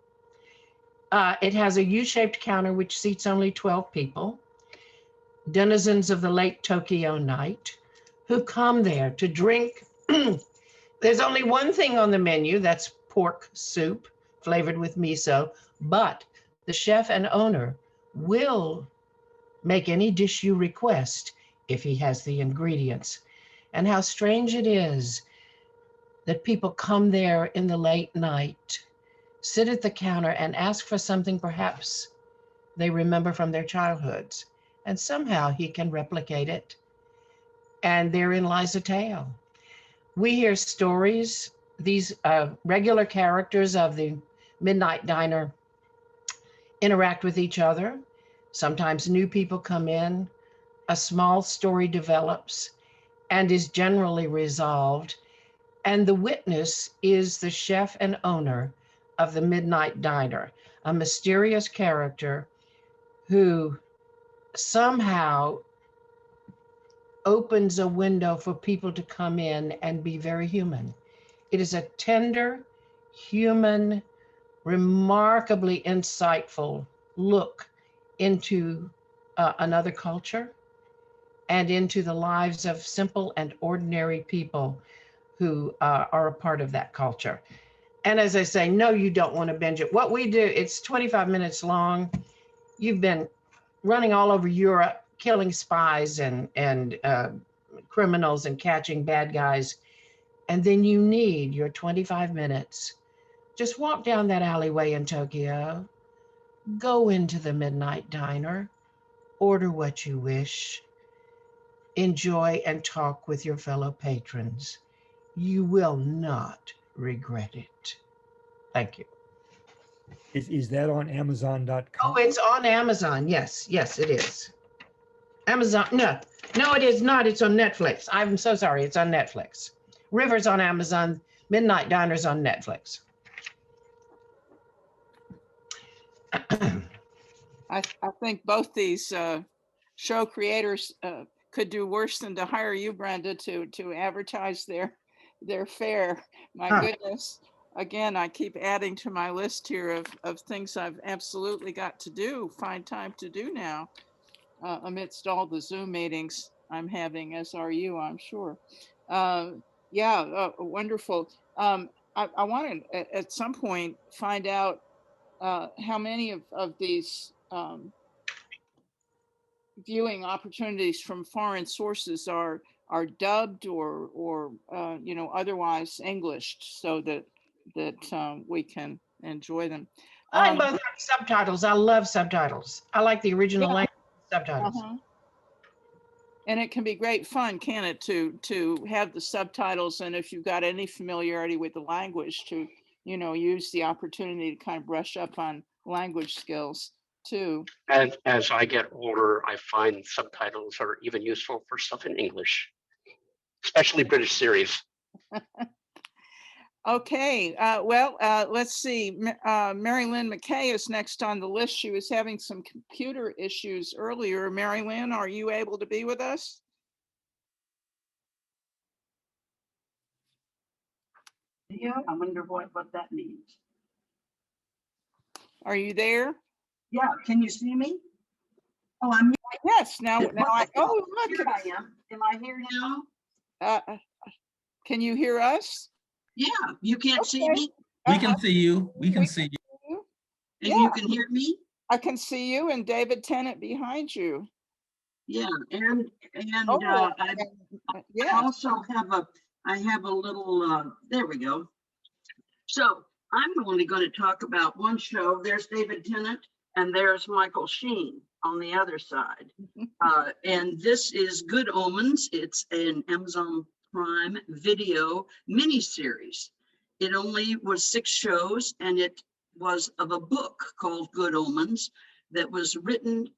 It has a U-shaped counter which seats only 12 people, denizens of the late Tokyo night, who come there to drink. There's only one thing on the menu, that's pork soup flavored with miso, but the chef and owner will make any dish you request if he has the ingredients. And how strange it is that people come there in the late night, sit at the counter and ask for something perhaps they remember from their childhoods. And somehow he can replicate it. And therein lies a tale. We hear stories. These regular characters of the Midnight Diner interact with each other. Sometimes new people come in. A small story develops and is generally resolved. And the witness is the chef and owner of the Midnight Diner, a mysterious character who somehow opens a window for people to come in and be very human. It is a tender, human, remarkably insightful look into another culture and into the lives of simple and ordinary people who are a part of that culture. And as I say, no, you don't want to binge it. What we do, it's 25 minutes long. You've been running all over Europe, killing spies and criminals and catching bad guys. And then you need your 25 minutes. Just walk down that alleyway in Tokyo, go into the midnight diner, order what you wish, enjoy and talk with your fellow patrons. You will not regret it. Thank you. Is that on Amazon.com? Oh, it's on Amazon. Yes, yes, it is. Amazon, no, it is not. It's on Netflix. I'm so sorry. It's on Netflix. River's on Amazon. Midnight Diner's on Netflix. I think both these show creators could do worse than to hire you, Brenda, to advertise their fare. My goodness. Again, I keep adding to my list here of things I've absolutely got to do, find time to do now, amidst all the Zoom meetings I'm having, as are you, I'm sure. Wonderful. I want to, at some point, find out how many of these viewing opportunities from foreign sources are dubbed or otherwise Englished, so that we can enjoy them. I both have subtitles. I love subtitles. I like the original language subtitles. And it can be great fun, can it, to have the subtitles, and if you've got any familiarity with the language, to use the opportunity to kind of brush up on language skills too. As I get older, I find subtitles are even useful for stuff in English, especially British series. Okay, let's see. Marilynne Mckay is next on the list. She was having some computer issues earlier. Marilynne, are you able to be with us? Yeah, I wonder what that means. Are you there? Yeah, can you see me? Oh, I'm Yes, now look. Here I am. Am I here now? Can you hear us? Yeah, you can't see me? We can see you. We can see you. And you can hear me? I can see you and David Tennant behind you. Yeah, and I also have a little, there we go. So I'm only going to talk about one show. There's David Tennant and there's Michael Sheen on the other side. And this is Good Omens. It's an Amazon Prime Video miniseries. It only was 6 shows, and it was of a book called Good Omens that was written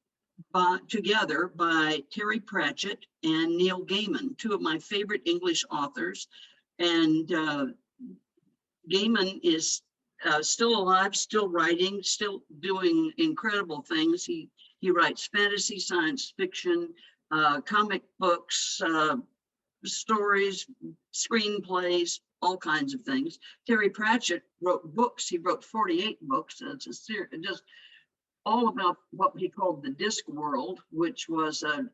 together by Terry Pratchett and Neil Gaiman, 2 of my favorite English authors. And Gaiman is still alive, still writing, still doing incredible things. He writes fantasy, science fiction, comic books, stories, screenplays, all kinds of things. Terry Pratchett wrote books. He wrote 48 books. It's a series, just all about what he called the disc world, which was a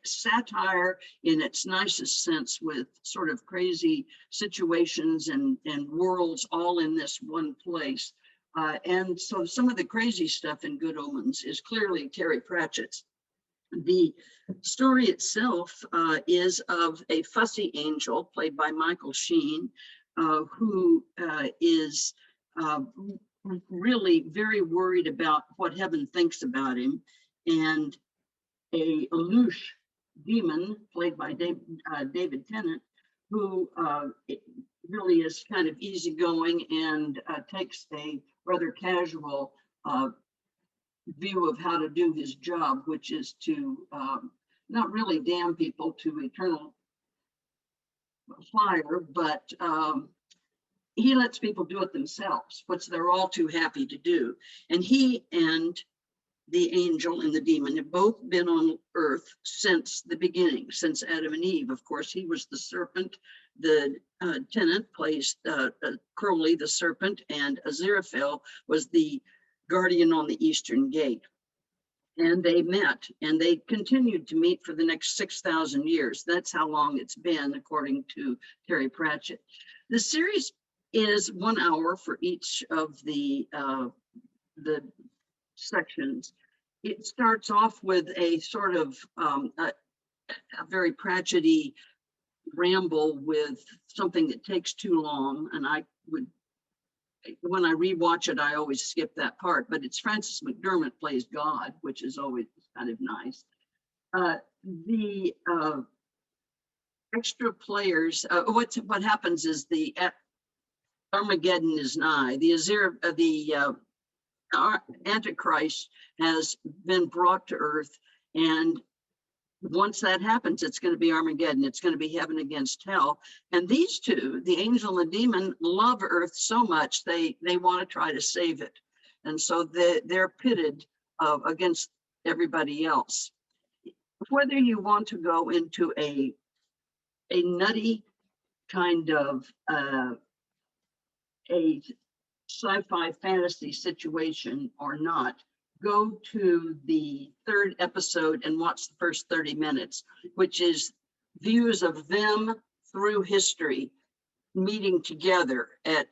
satire in its nicest sense, with sort of crazy situations and worlds all in this one place. And so some of the crazy stuff in Good Omens is clearly Terry Pratchett's. The story itself is of a fussy angel played by Michael Sheen, who is really very worried about what heaven thinks about him, and a Alush demon played by David Tennant, who really is kind of easygoing and takes a rather casual view of how to do his job, which is to not really damn people to eternal fire, but he lets people do it themselves, which they're all too happy to do. And he and the angel and the demon have both been on Earth since the beginning, since Adam and Eve. Of course, he was the serpent. The Tennant plays Crowley, the serpent, and Aziraphale was the guardian on the Eastern Gate. And they met, and they continued to meet for the next 6,000 years. That's how long it's been, according to Terry Pratchett. The series is 1 hour for each of the sections. It starts off with a sort of a very Pratchett-y ramble with something that takes too long. And I would, when I rewatch it, I always skip that part, but it's Frances McDermott plays God, which is always kind of nice. The extra players, what happens is the Armageddon is nigh. The Antichrist has been brought to earth, and once that happens, it's going to be Armageddon. It's going to be heaven against hell. And these two, the angel and the demon, love earth so much they want to try to save it, and so they're pitted against everybody else. Whether you want to go into a nutty kind of a sci-fi fantasy situation or not, go to the third episode and watch the first 30 minutes, which is views of them through history meeting together at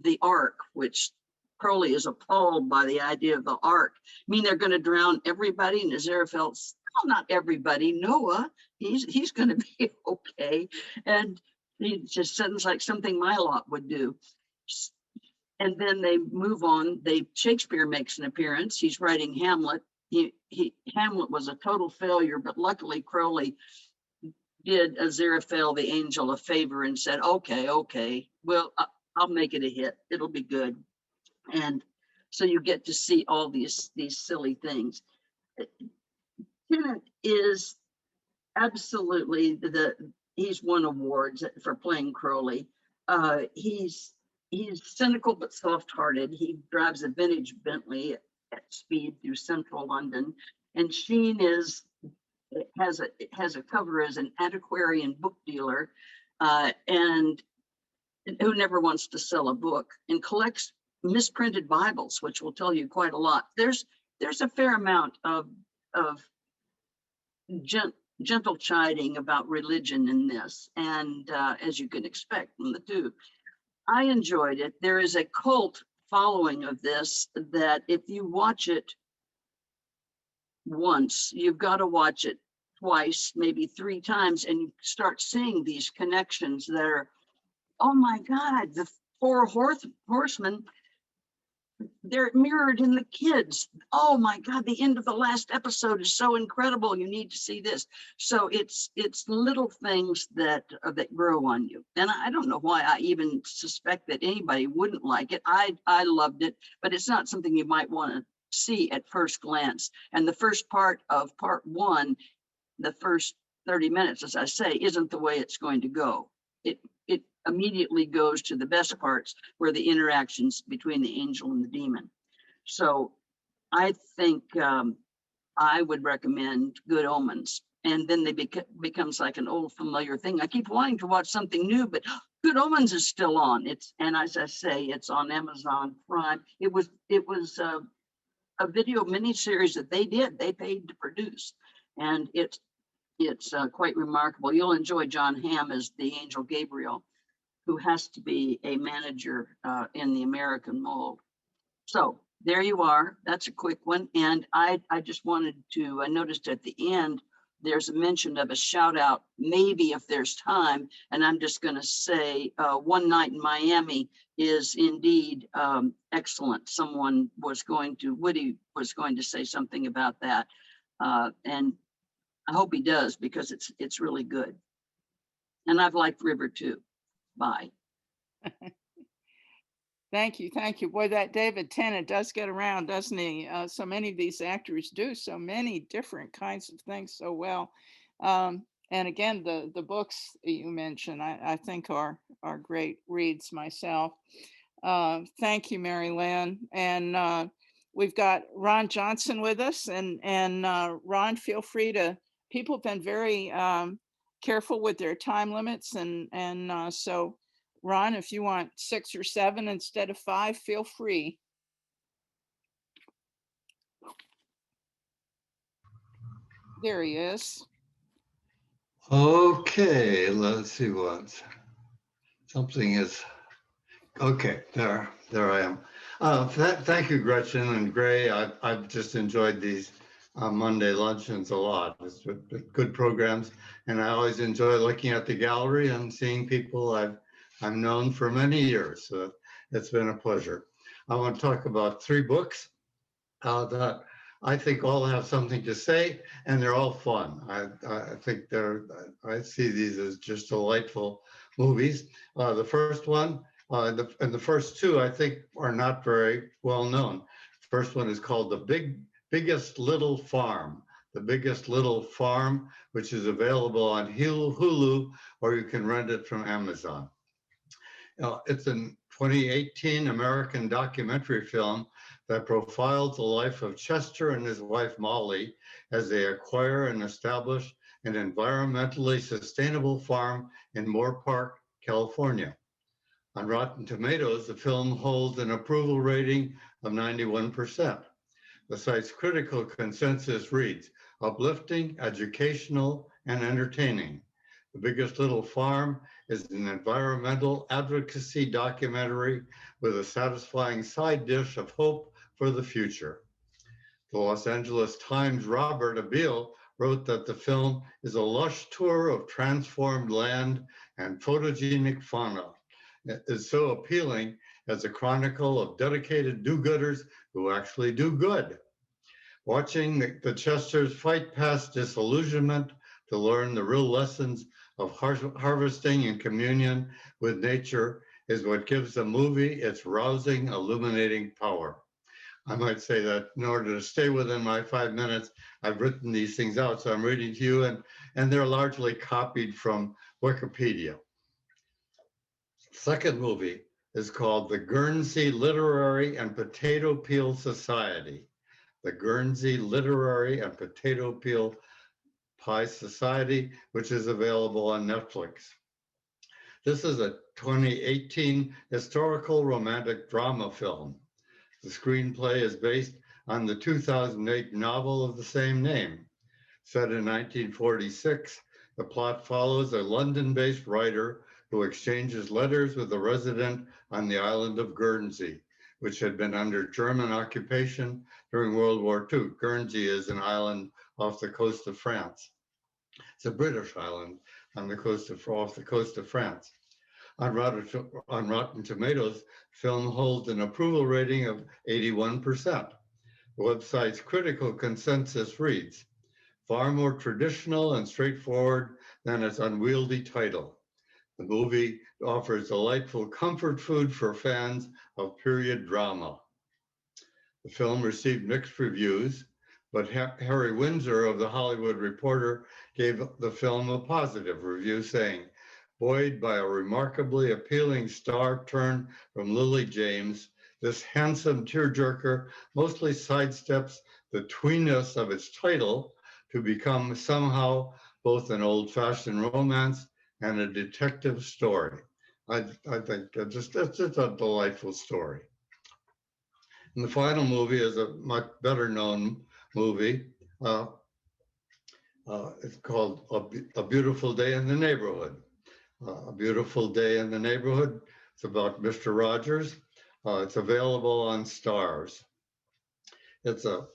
the Ark, which Crowley is appalled by the idea of the Ark. I mean, they're going to drown everybody, and Aziraphale's, well, not everybody, Noah, he's going to be okay. And he just sounds like something my lot would do. And then they move on. Shakespeare makes an appearance. He's writing Hamlet. Hamlet was a total failure, but luckily Crowley did Aziraphale the angel a favor and said, okay, well, I'll make it a hit. It'll be good. And so you get to see all these silly things. Tennant is absolutely he's won awards for playing Crowley. He's cynical but soft-hearted. He drives a vintage Bentley at speed through central London, and Sheen has a cover as an antiquarian book dealer, and who never wants to sell a book, and collects misprinted Bibles, which will tell you quite a lot. There's a fair amount of gentle chiding about religion in this, and as you can expect from the two. I enjoyed it. There is a cult following of this that if you watch it once, you've got to watch it twice, maybe 3 times, and you start seeing these connections that are, oh my God, the 4 horsemen, they're mirrored in the kids. Oh my God, the end of the last episode is so incredible. You need to see this. So it's little things that grow on you. And I don't know why I even suspect that anybody wouldn't like it. I loved it, but it's not something you might want to see at first glance. And the first part of part 1, the first 30 minutes, as I say, isn't the way it's going to go. It immediately goes to the best parts, where the interactions between the angel and the demon. So I think I would recommend Good Omens, and then they becomes like an old familiar thing. I keep wanting to watch something new, but Good Omens is still on. And as I say, it's on Amazon Prime. It was a video miniseries that they paid to produce, and it's quite remarkable. You'll enjoy John Hamm as the angel Gabriel, who has to be a manager in the American mold. So there you are. That's a quick one. And I just wanted to, I noticed at the end, there's a mention of a shout out, maybe if there's time. And I'm just going to say One Night in Miami is indeed excellent. Woody was going to say something about that. And I hope he does, because it's really good. And I've liked River too. Bye. Thank you. Boy, that David Tennant does get around, doesn't he? So many of these actors do so many different kinds of things so well. And again, the books that you mentioned, I think are great reads myself. Thank you, Marilynne. And we've got Ron Johnson with us, and Ron, feel free to. People have been very careful with their time limits, and so Ron, if you want 6 or 7 instead of 5, feel free. There he is. Okay, let's see what something is. Okay, there I am. Thank you, Gretchen and Gray. I've just enjoyed these Monday luncheons a lot. It's good programs, and I always enjoy looking at the gallery and seeing people I've known for many years. So it's been a pleasure. I want to talk about 3 books that I think all have something to say, and they're all fun. I think I see these as just delightful movies. The first one, and the first 2, I think, are not very well known. First one is called The Biggest Little Farm. The Biggest Little Farm, which is available on Hulu, or you can rent it from Amazon. It's a 2018 American documentary film that profiles the life of Chester and his wife Molly as they acquire and establish an environmentally sustainable farm in Moore Park, California. On Rotten Tomatoes, the film holds an approval rating of 91%. The site's critical consensus reads, uplifting, educational, and entertaining. The Biggest Little Farm is an environmental advocacy documentary with a satisfying side dish of hope for the future. The Los Angeles Times' Robert Abele wrote that the film is a lush tour of transformed land and photogenic fauna. It is so appealing as a chronicle of dedicated do-gooders who actually do good. Watching the Chesters fight past disillusionment to learn the real lessons of harvesting in communion with nature is what gives the movie its rousing, illuminating power. I might say that in order to stay within my 5 minutes, I've written these things out, so I'm reading to you, and they're largely copied from Wikipedia. Second movie is called The Guernsey Literary and Potato Peel Society. The Guernsey Literary and Potato Peel Pie Society, which is available on Netflix. This is a 2018 historical romantic drama film. The screenplay is based on the 2008 novel of the same name. Set in 1946, the plot follows a London-based writer who exchanges letters with a resident on the island of Guernsey, which had been under German occupation during World War II. Guernsey is an island off the coast of France. It's a British island on the coast off the coast of France. On Rotten Tomatoes, film holds an approval rating of 81%. The website's critical consensus reads, far more traditional and straightforward than its unwieldy title. The movie offers delightful comfort food for fans of period drama. The film received mixed reviews, but Harry Windsor of The Hollywood Reporter gave the film a positive review, saying, buoyed by a remarkably appealing star turn from Lily James, this handsome tearjerker mostly sidesteps the tweeness of its title to become somehow both an old-fashioned romance and a detective story. I think that's just a delightful story. And the final movie is a much better known movie. It's called A Beautiful Day in the Neighborhood. A Beautiful Day in the Neighborhood. It's about Mr. Rogers. It's available on Starz. It's a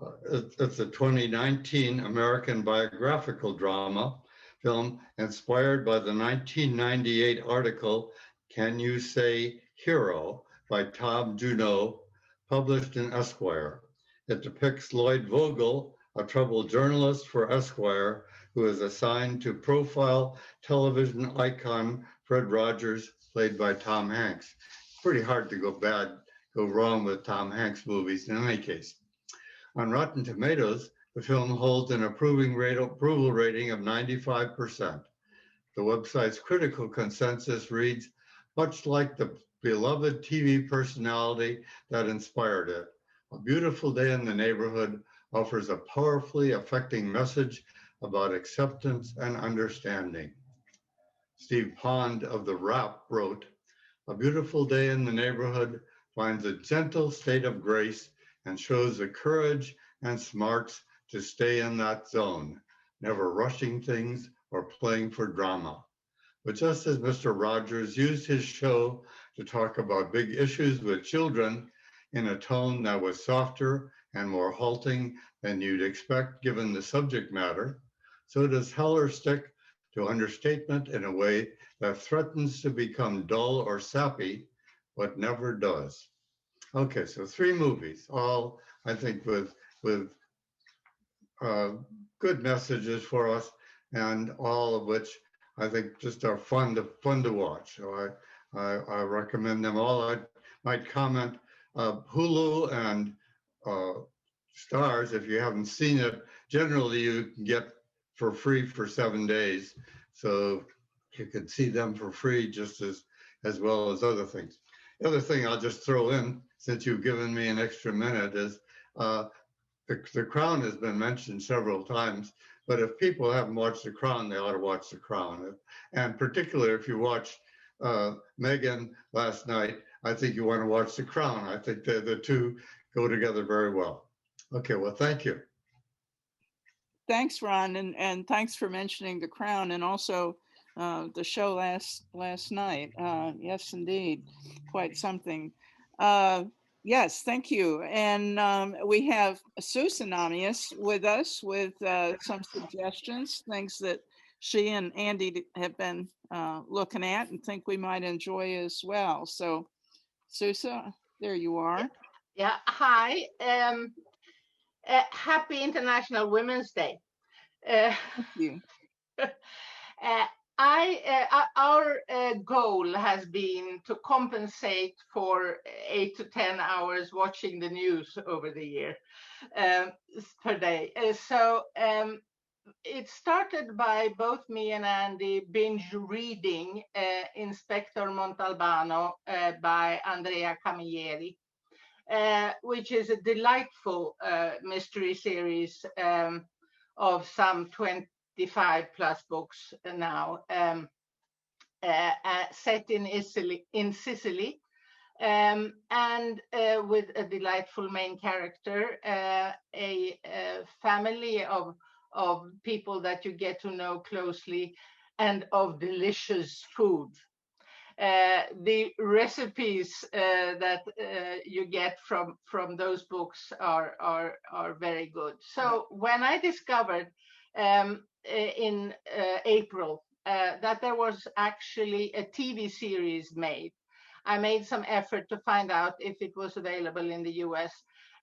2019 American biographical drama film inspired by the 1998 article, Can You Say Hero, by Tom Junot, published in Esquire. It depicts Lloyd Vogel, a troubled journalist for Esquire, who is assigned to profile television icon Fred Rogers, played by Tom Hanks. Pretty hard to go wrong with Tom Hanks movies in any case. On Rotten Tomatoes, the film holds an approval rating of 95%. The website's critical consensus reads, much like the beloved TV personality that inspired it, A Beautiful Day in the Neighborhood offers a powerfully affecting message about acceptance and understanding. Steve Pond of The Wrap wrote, A Beautiful Day in the Neighborhood finds a gentle state of grace and shows the courage and smarts to stay in that zone, never rushing things or playing for drama. But just as Mr. Rogers used his show to talk about big issues with children in a tone that was softer and more halting than you'd expect given the subject matter, so does Heller stick to understatement in a way that threatens to become dull or sappy, but never does. Okay, so 3 movies, all I think with good messages for us, and all of which I think just are fun to watch. So I recommend them all. I might comment Hulu and Stars, if you haven't seen it, generally you can get for free for 7 days. So you could see them for free just as well as other things. The other thing I'll just throw in, since you've given me an extra minute, is the Crown has been mentioned several times, but if people haven't watched The Crown, they ought to watch The Crown. And particularly if you watched Meghan last night, I think you want to watch The Crown. I think the two go together very well. Okay, well, thank you. Thanks, Ron, and thanks for mentioning The Crown and also the show last night. Yes, indeed, quite something. Yes, thank you. And we have Susan Nahmias with us with some suggestions, things that she and Andy have been looking at and think we might enjoy as well. So, Susan, there you are. Yeah, hi. Happy International Women's Day. Thank you. Our goal has been to compensate for 8 to 10 hours watching the news over the year per day. So it started by both me and Andy binge reading Inspector Montalbano by Andrea Camilleri, which is a delightful mystery series of some 25 plus books now, set in Sicily, and with a delightful main character, a family of people that you get to know closely, and of delicious food. The recipes that you get from those books are very good. So when I discovered in April that there was actually a TV series made, I made some effort to find out if it was available in the US.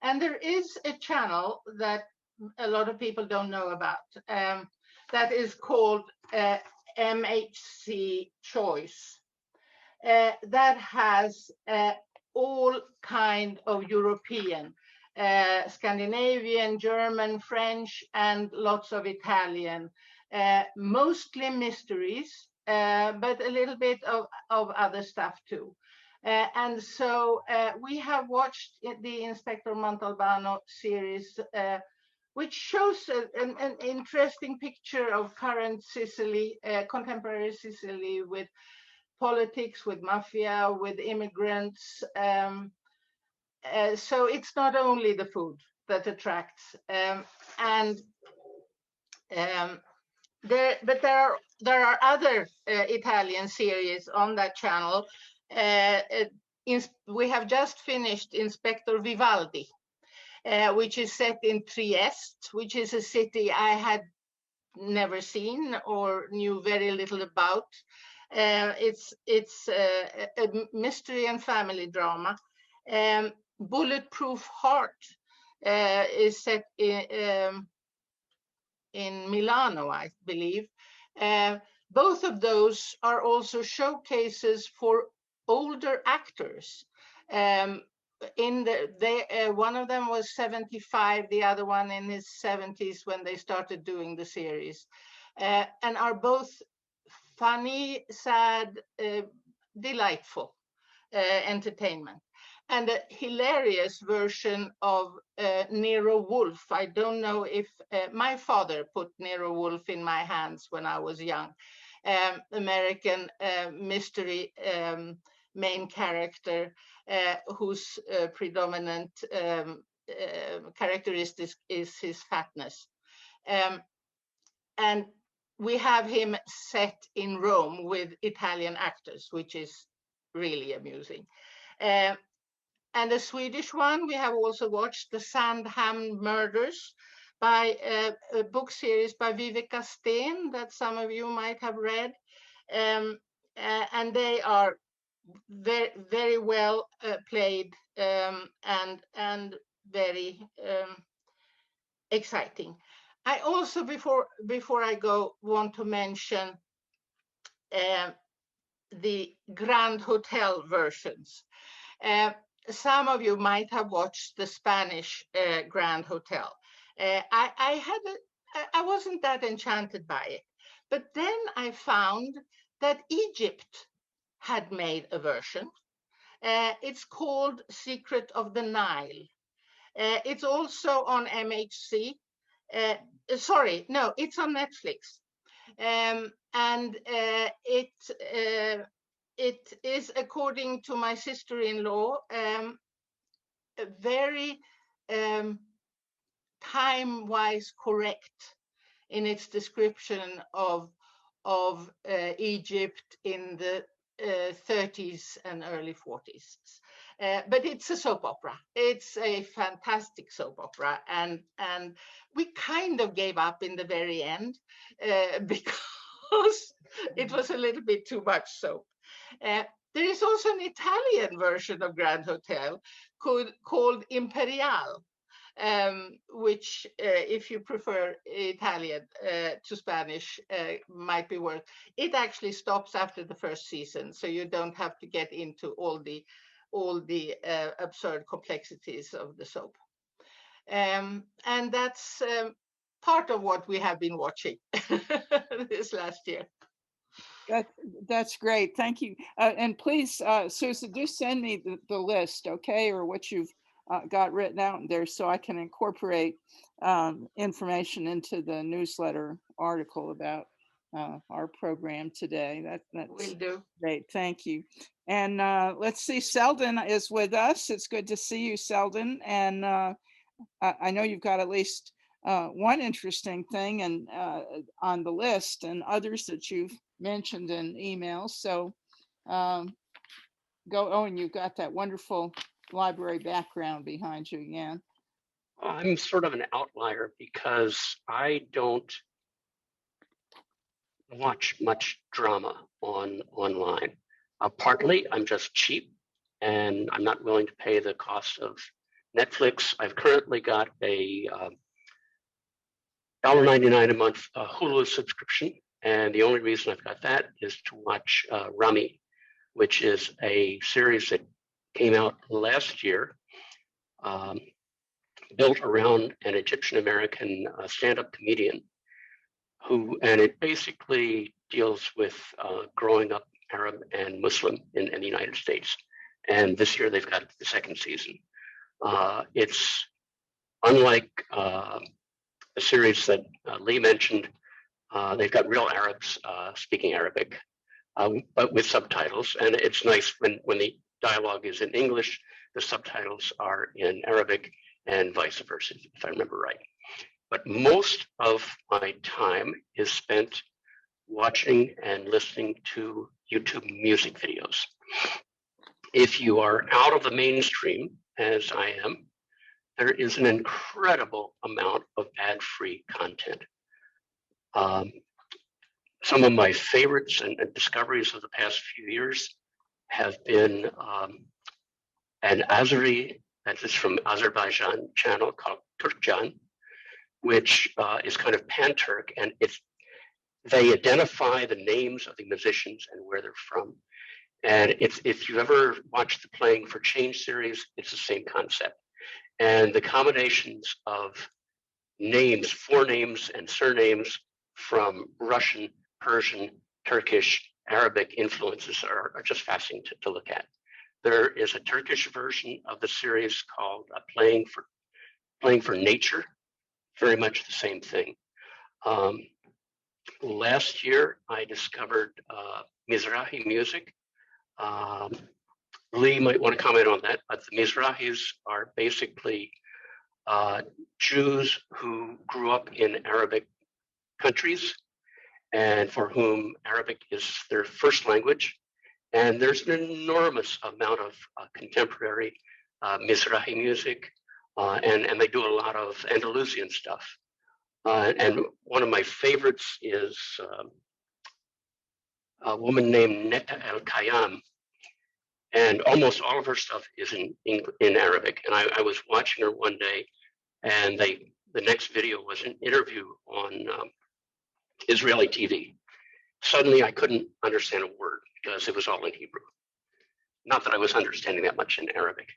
And there is a channel that a lot of people don't know about that is called MHC Choice. That has all kind of European, Scandinavian, German, French, and lots of Italian, mostly mysteries, but a little bit of other stuff too. And so we have watched the Inspector Montalbano series, which shows an interesting picture of current Sicily, contemporary Sicily, with politics, with mafia, with immigrants. So it's not only the food that attracts, but there are other Italian series on that channel. We have just finished Inspector Vivaldi, which is set in Trieste, which is a city I had never seen or knew very little about. It's a mystery and family drama. Bulletproof Heart is set in Milano, I believe. Both of those are also showcases for older actors. One of them was 75, the other one in his 70s when they started doing the series, and are both funny, sad, delightful entertainment. And a hilarious version of Nero Wolfe. I don't know if my father put Nero Wolfe in my hands when I was young. American mystery main character whose predominant characteristic is his fatness. And we have him set in Rome with Italian actors, which is really amusing. And the Swedish one, we have also watched The Sandhamn Murders, by a book series by Viveka Sten that some of you might have read. And they are very, very well played and very exciting. I also, before I go, want to mention the Grand Hotel versions. Some of you might have watched the Spanish Grand Hotel. I wasn't that enchanted by it, but then I found that Egypt had made a version. It's called Secret of the Nile. It's also on MHC. Sorry, no, it's on Netflix. And it is, according to my sister-in-law, very time-wise correct in its description of Egypt in the 30s and early 40s. But it's a soap opera. It's a fantastic soap opera. And we kind of gave up in the very end because it was a little bit too much soap. There is also an Italian version of Grand Hotel called Imperial, which, if you prefer Italian to Spanish, might be worth. It actually stops after the first season, so you don't have to get into all the absurd complexities of the soap. And that's part of what we have been watching this last year. That's great. Thank you. And please, Susan, do send me the list, okay, or what you've got written out there so I can incorporate information into the newsletter article about our program today. That's Will do. Great. Thank you. And let's see, Selden is with us. It's good to see you, Selden. And I know you've got at least one interesting thing and on the list, and others that you've mentioned in emails. So go, and you've got that wonderful library background behind you again. I'm sort of an outlier because I don't watch much drama online. Partly, I'm just cheap and I'm not willing to pay the cost of Netflix. I've currently got a $1.99 a month Hulu subscription, and the only reason I've got that is to watch Rami, which is a series that came out last year, built around an Egyptian-American stand-up comedian and it basically deals with growing up Arab and Muslim in the United States. And this year they've got the second season. It's unlike a series that Lee mentioned. They've got real Arabs speaking Arabic, but with subtitles. And it's nice when the dialogue is in English, the subtitles are in Arabic and vice versa, if I remember right. But most of my time is spent watching and listening to YouTube music videos. If you are out of the mainstream, as I am, there is an incredible amount of ad-free content. Some of my favorites and discoveries of the past few years have been an Azeri, that is from Azerbaijan channel called Turkjan, which is kind of pan-Turk, and they identify the names of the musicians and where they're from. And if you ever watched the Playing for Change series, it's the same concept. And the combinations of names, forenames and surnames from Russian, Persian, Turkish, Arabic influences are just fascinating to look at. There is a Turkish version of the series called Playing for Nature, very much the same thing. Last year, I discovered Mizrahi music. Lee might want to comment on that, but the Mizrahis are basically Jews who grew up in Arabic countries and for whom Arabic is their first language. And there's an enormous amount of contemporary Mizrahi music, and they do a lot of Andalusian stuff. And one of my favorites is a woman named Netta El Kayam, and almost all of her stuff is in Arabic. And I was watching her one day, and the next video was an interview on Israeli TV. Suddenly, I couldn't understand a word because it was all in Hebrew. Not that I was understanding that much in Arabic.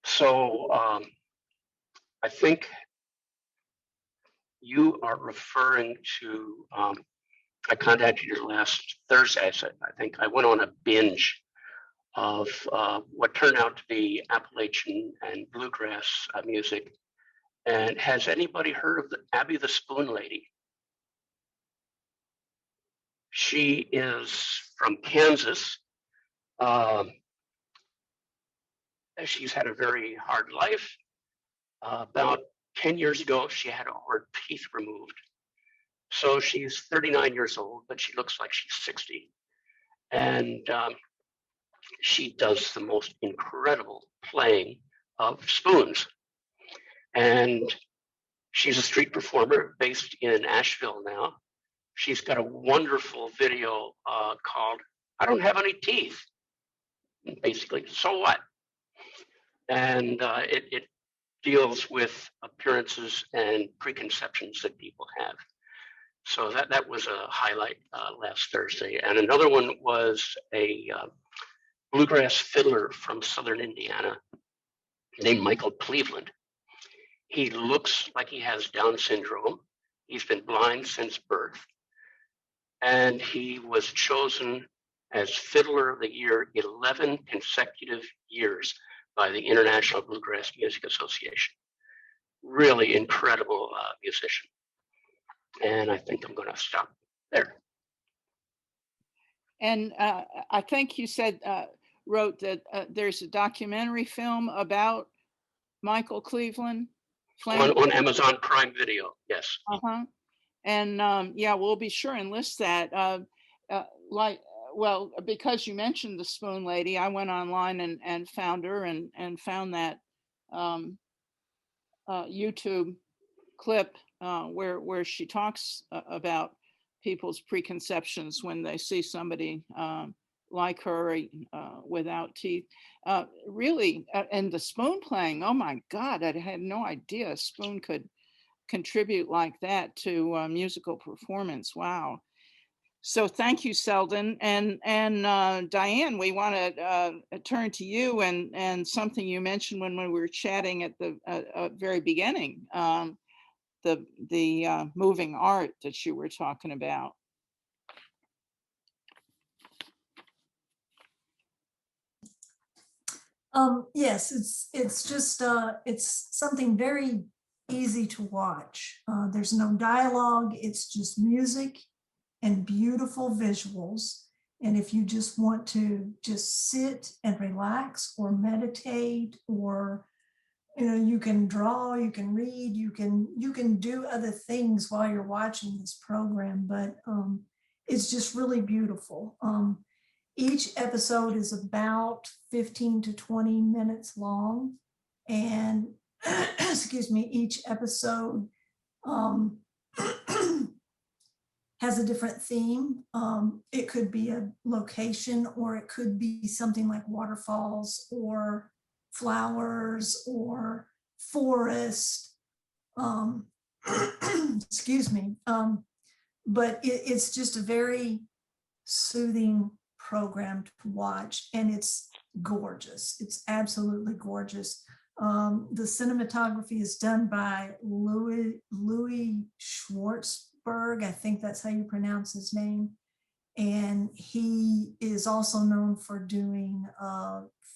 So I think you are referring to, I contacted you last Thursday. I think I went on a binge of what turned out to be Appalachian and bluegrass music. And has anybody heard of Abby the Spoon Lady? She is from Kansas. She's had a very hard life. About 10 years ago, she had all her teeth removed. So she's 39 years old, but she looks like she's 60. And she does the most incredible playing of spoons. And she's a street performer based in Asheville now. She's got a wonderful video called I Don't Have Any Teeth, basically, so what? And it deals with appearances and preconceptions that people have. So that was a highlight last Thursday. And another one was a bluegrass fiddler from Southern Indiana named Michael Cleveland. He looks like he has Down syndrome. He's been blind since birth. And he was chosen as Fiddler of the Year 11 consecutive years by the International Bluegrass Music Association. Really incredible musician. And I think I'm going to stop there. And I think you said, wrote that there's a documentary film about Michael Cleveland. On Amazon Prime Video, yes. And yeah, we'll be sure and list that. Well, because you mentioned the Spoon Lady, I went online and found her and found that YouTube clip where she talks about people's preconceptions when they see somebody like her without teeth. Really, and the spoon playing, oh my God, I had no idea a spoon could contribute like that to musical performance. Wow. So thank you, Selden. And Diane, we want to turn to you and something you mentioned when we were chatting at the very beginning, the moving art that you were talking about. Yes, it's just it's something very easy to watch. There's no dialogue, it's just music and beautiful visuals. And if you just want to just sit and relax or meditate, or you can draw, you can read, you can do other things while you're watching this program, but it's just really beautiful. Each episode is about 15 to 20 minutes long, and excuse me, each episode has a different theme. It could be a location, or it could be something like waterfalls or flowers or forest. Excuse me. But it's just a very soothing program to watch, and it's gorgeous. It's absolutely gorgeous. The cinematography is done by Louis Schwartzberg. I think that's how you pronounce his name. And he is also known for doing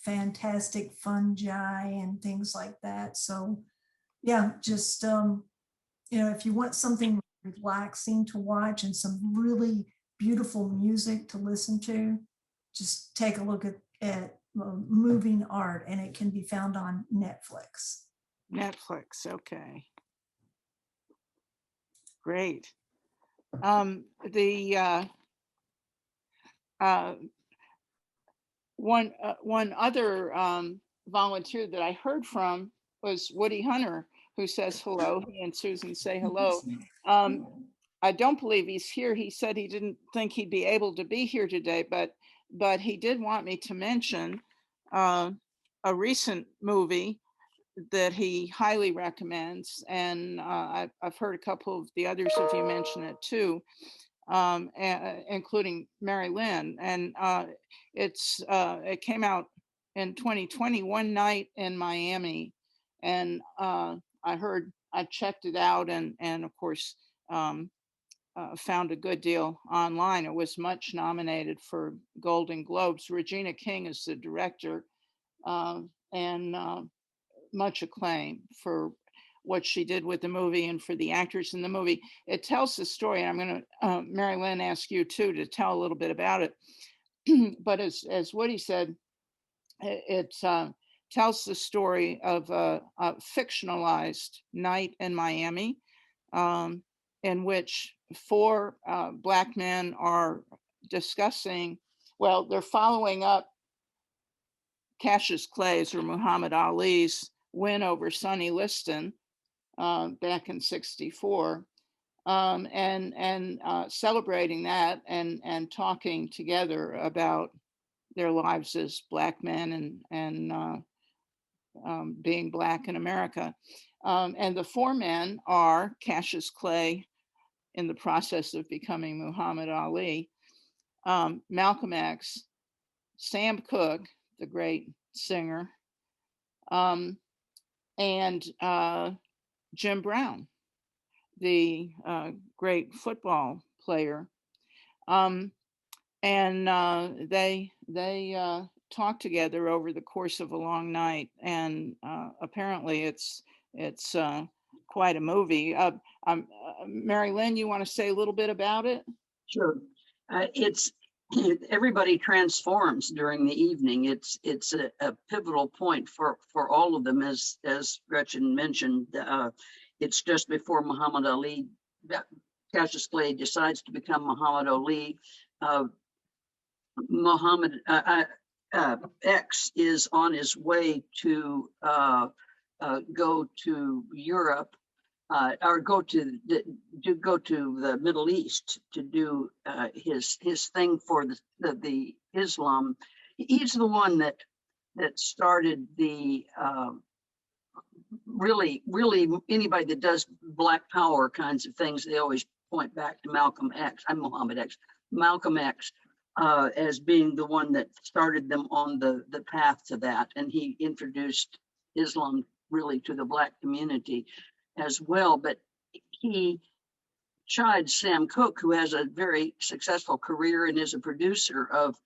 fantastic fungi and things like that. So yeah, just, if you want something relaxing to watch and some really beautiful music to listen to, just take a look at Moving Art, and it can be found on Netflix. Netflix, okay. Great. One other volunteer that I heard from was Woody Hunter, who says hello. He and Susan say hello. I don't believe he's here. He said he didn't think he'd be able to be here today, but he did want me to mention a recent movie that he highly recommends, and I've heard a couple of the others of you mention it too, including Marilynne. And it came out in 2020, One Night in Miami, and I checked it out, and of course found a good deal online. It was much nominated for Golden Globes. Regina King is the director, and much acclaim for what she did with the movie and for the actors in the movie. It tells the story, and I'm going to, Marilynne, ask you too to tell a little bit about it. But as Woody said, it tells the story of a fictionalized night in Miami, in which four Black men are discussing, well, they're following up Cassius Clay's or Muhammad Ali's win over Sonny Liston back in '64, and celebrating that and talking together about their lives as Black men and being Black in America. And the four men are Cassius Clay in the process of becoming Muhammad Ali, Malcolm X, Sam Cooke, the great singer, and Jim Brown, the great football player. And they talk together over the course of a long night, and apparently it's quite a movie. Marilynne, you want to say a little bit about it? Sure. It's everybody transforms during the evening. It's a pivotal point for all of them, as Gretchen mentioned. It's just before Muhammad Ali, Cassius Clay decides to become Muhammad Ali. Muhammad X is on his way to go to Europe, or go to the Middle East to do his thing for the Islam. He's the one that started the really anybody that does Black Power kinds of things, they always point back to Malcolm X. I'm Muhammad X. Malcolm X as being the one that started them on the path to that, and he introduced Islam really to the Black community as well. But he chides Sam Cooke, who has a very successful career and is a producer of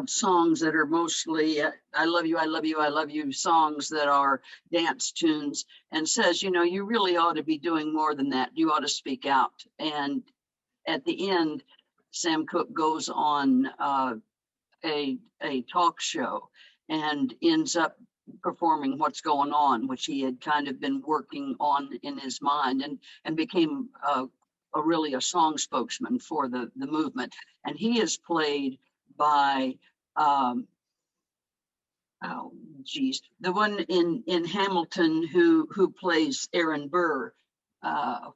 songs that are mostly I love you, I love you, I love you songs that are dance tunes, and says, you really ought to be doing more than that. You ought to speak out. And at the end, Sam Cooke goes on a talk show and ends up performing What's Going On, which he had kind of been working on in his mind, and became really a song spokesman for the movement. And he is played by the one in Hamilton who plays Aaron Burr.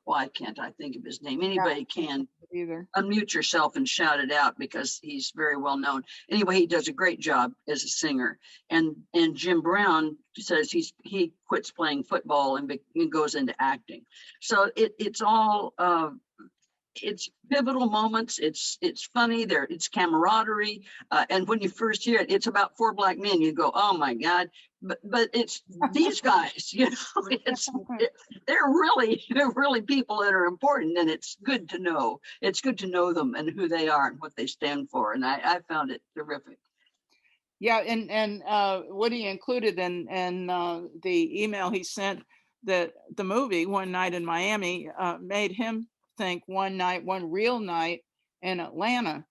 Why can't I think of his name? Anybody can either unmute yourself and shout it out, because he's very well known. Anyway, he does a great job as a singer. And Jim Brown says he quits playing football and goes into acting. So it's all it's pivotal moments. It's funny. It's camaraderie. And when you first hear it, it's about four Black men. You go, oh my God! But it's these guys. They're really people that are important, and it's good to know. It's good to know them and who they are and what they stand for. And I found it terrific. Yeah, and Woody included in the email he sent that the movie One Night in Miami made him think one real night in Atlanta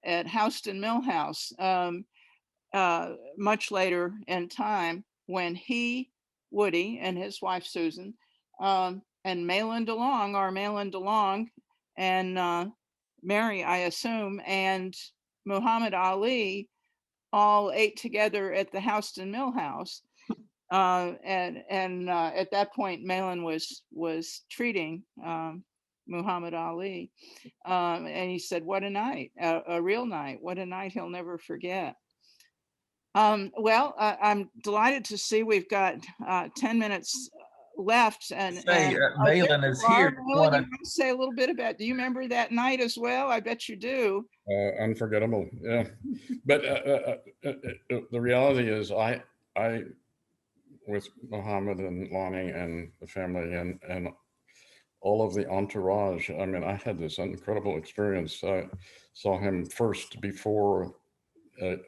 at Houston Mill House, much later in time, when he, Woody, and his wife Susan, and Maylin DeLong, and Mary, I assume, and Muhammad Ali all ate together at the Houston Mill House. And at that point, Malin was treating Muhammad Ali. And he said, what a night, a real night, what a night he'll never forget. Well, I'm delighted to see we've got 10 minutes left. And Malin is here. Malin, you want to say a little bit about, do you remember that night as well? I bet you do. Unforgettable, yeah. But the reality is I with Muhammad and Lonnie and the family and all of the entourage, I mean, I had this incredible experience. I saw him first before,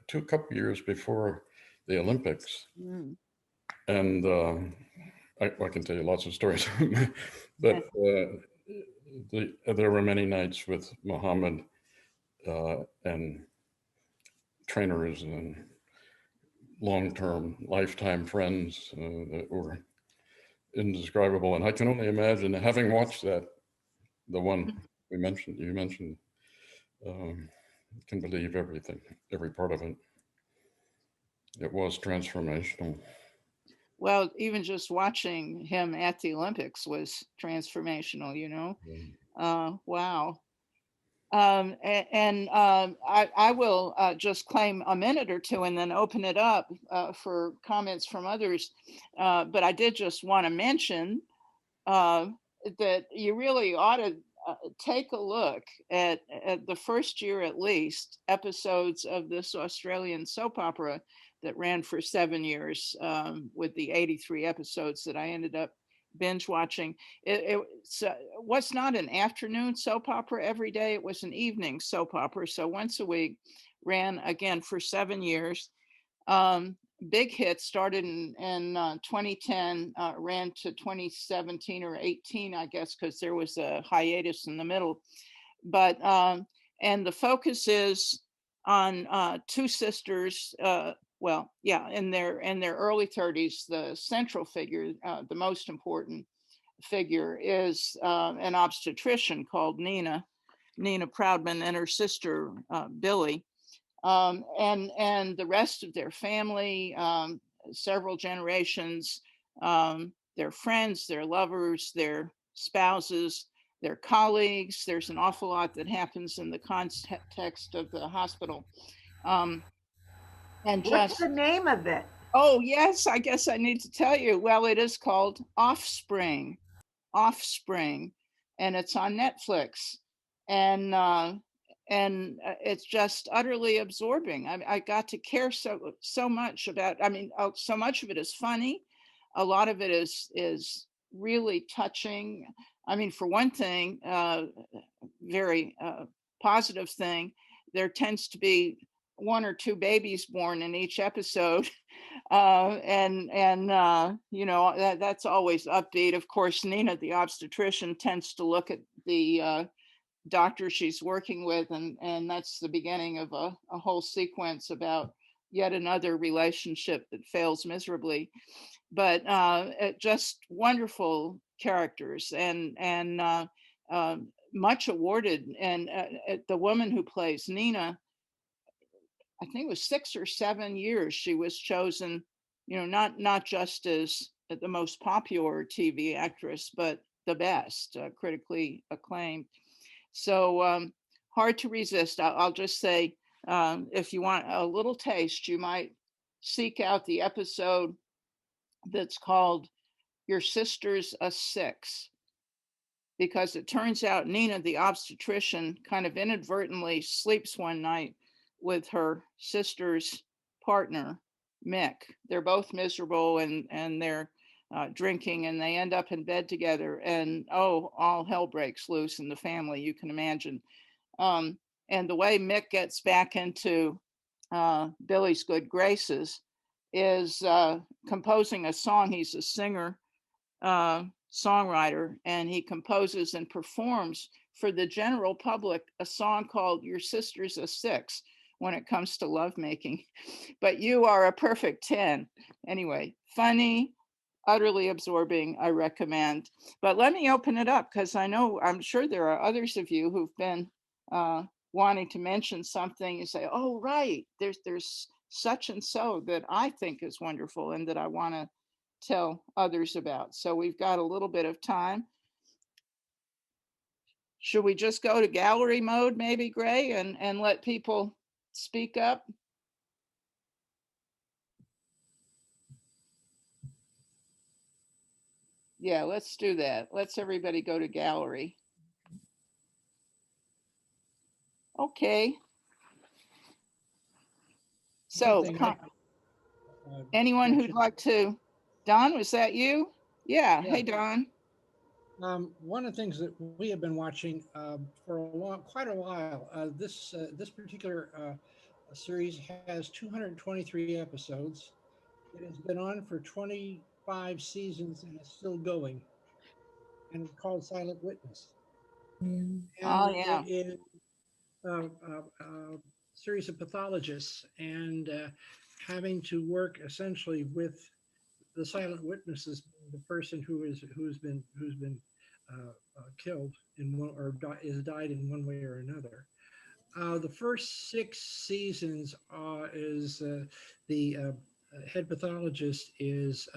couple years before the Olympics. Mm. And I can tell you lots of stories, but there were many nights with Muhammad and trainers and long-term lifetime friends that were indescribable. And I can only imagine, having watched that, the one you mentioned, can believe everything, every part of it. It was transformational. Well, even just watching him at the Olympics was transformational, you know. Wow. I will just claim a minute or two and then open it up for comments from others. But I did just want to mention that you really ought to take a look at the first year, at least, episodes of this Australian soap opera that ran for 7 years, with the 83 episodes that I ended up binge watching. It was not an afternoon soap opera every day. It was an evening soap opera. So once a week, ran again for 7 years. Big Hit started in 2010, ran to 2017 or 18, I guess, because there was a hiatus in the middle. But and the focus is on two sisters. Well, yeah, in their early 30s. The central figure, the most important figure, is an obstetrician called Nina Proudman, and her sister Billy. And the rest of their family, several generations, their friends, their lovers, their spouses, their colleagues. There's an awful lot that happens in the context of the hospital. And what's the name of it? Oh, yes, I guess I need to tell you. Well, it is called Offspring, and it's on Netflix. And it's just utterly absorbing. I got to care so much about, I mean, so much of it is funny. A lot of it is really touching. I mean, for one thing, very positive thing, there tends to be 1 or 2 babies born in each episode. And you know, that's always upbeat. Of course, Nina, the obstetrician, tends to look at the doctor she's working with, and that's the beginning of a whole sequence about yet another relationship that fails miserably. But just wonderful characters, and much awarded. And the woman who plays Nina, I think it was 6 or 7 years she was chosen, you know, not just as the most popular TV actress, but the best, critically acclaimed. So hard to resist. I'll just say, if you want a little taste, you might seek out the episode that's called Your Sister's a Six, because it turns out Nina, the obstetrician, kind of inadvertently sleeps one night with her sister's partner, Mick. They're both miserable, and they're drinking, and they end up in bed together, and all hell breaks loose in the family, you can imagine. And the way Mick gets back into Billy's good graces is composing a song. He's a singer, songwriter, and he composes and performs for the general public a song called Your Sister's a Six when it comes to lovemaking. But you are a perfect 10. Anyway, funny, utterly absorbing, I recommend. But let me open it up, because I'm sure there are others of you who've been wanting to mention something. You say, oh, right, there's such and so that I think is wonderful and that I want to tell others about. So we've got a little bit of time. Should we just go to gallery mode maybe, Gray, and let people speak up? Yeah, let's do that. Let's everybody go to gallery. Okay. So anyone who'd like to, Don, was that you? Yeah. Hey, Don. One of the things that we have been watching for quite a while, this particular series has 223 episodes. It has been on for 25 seasons and it's still going. And it's called Silent Witness. And it is a series of pathologists and having to work essentially with the silent witnesses, the person who's been killed in one or is died in one way or another. The first 6 seasons is the head pathologist is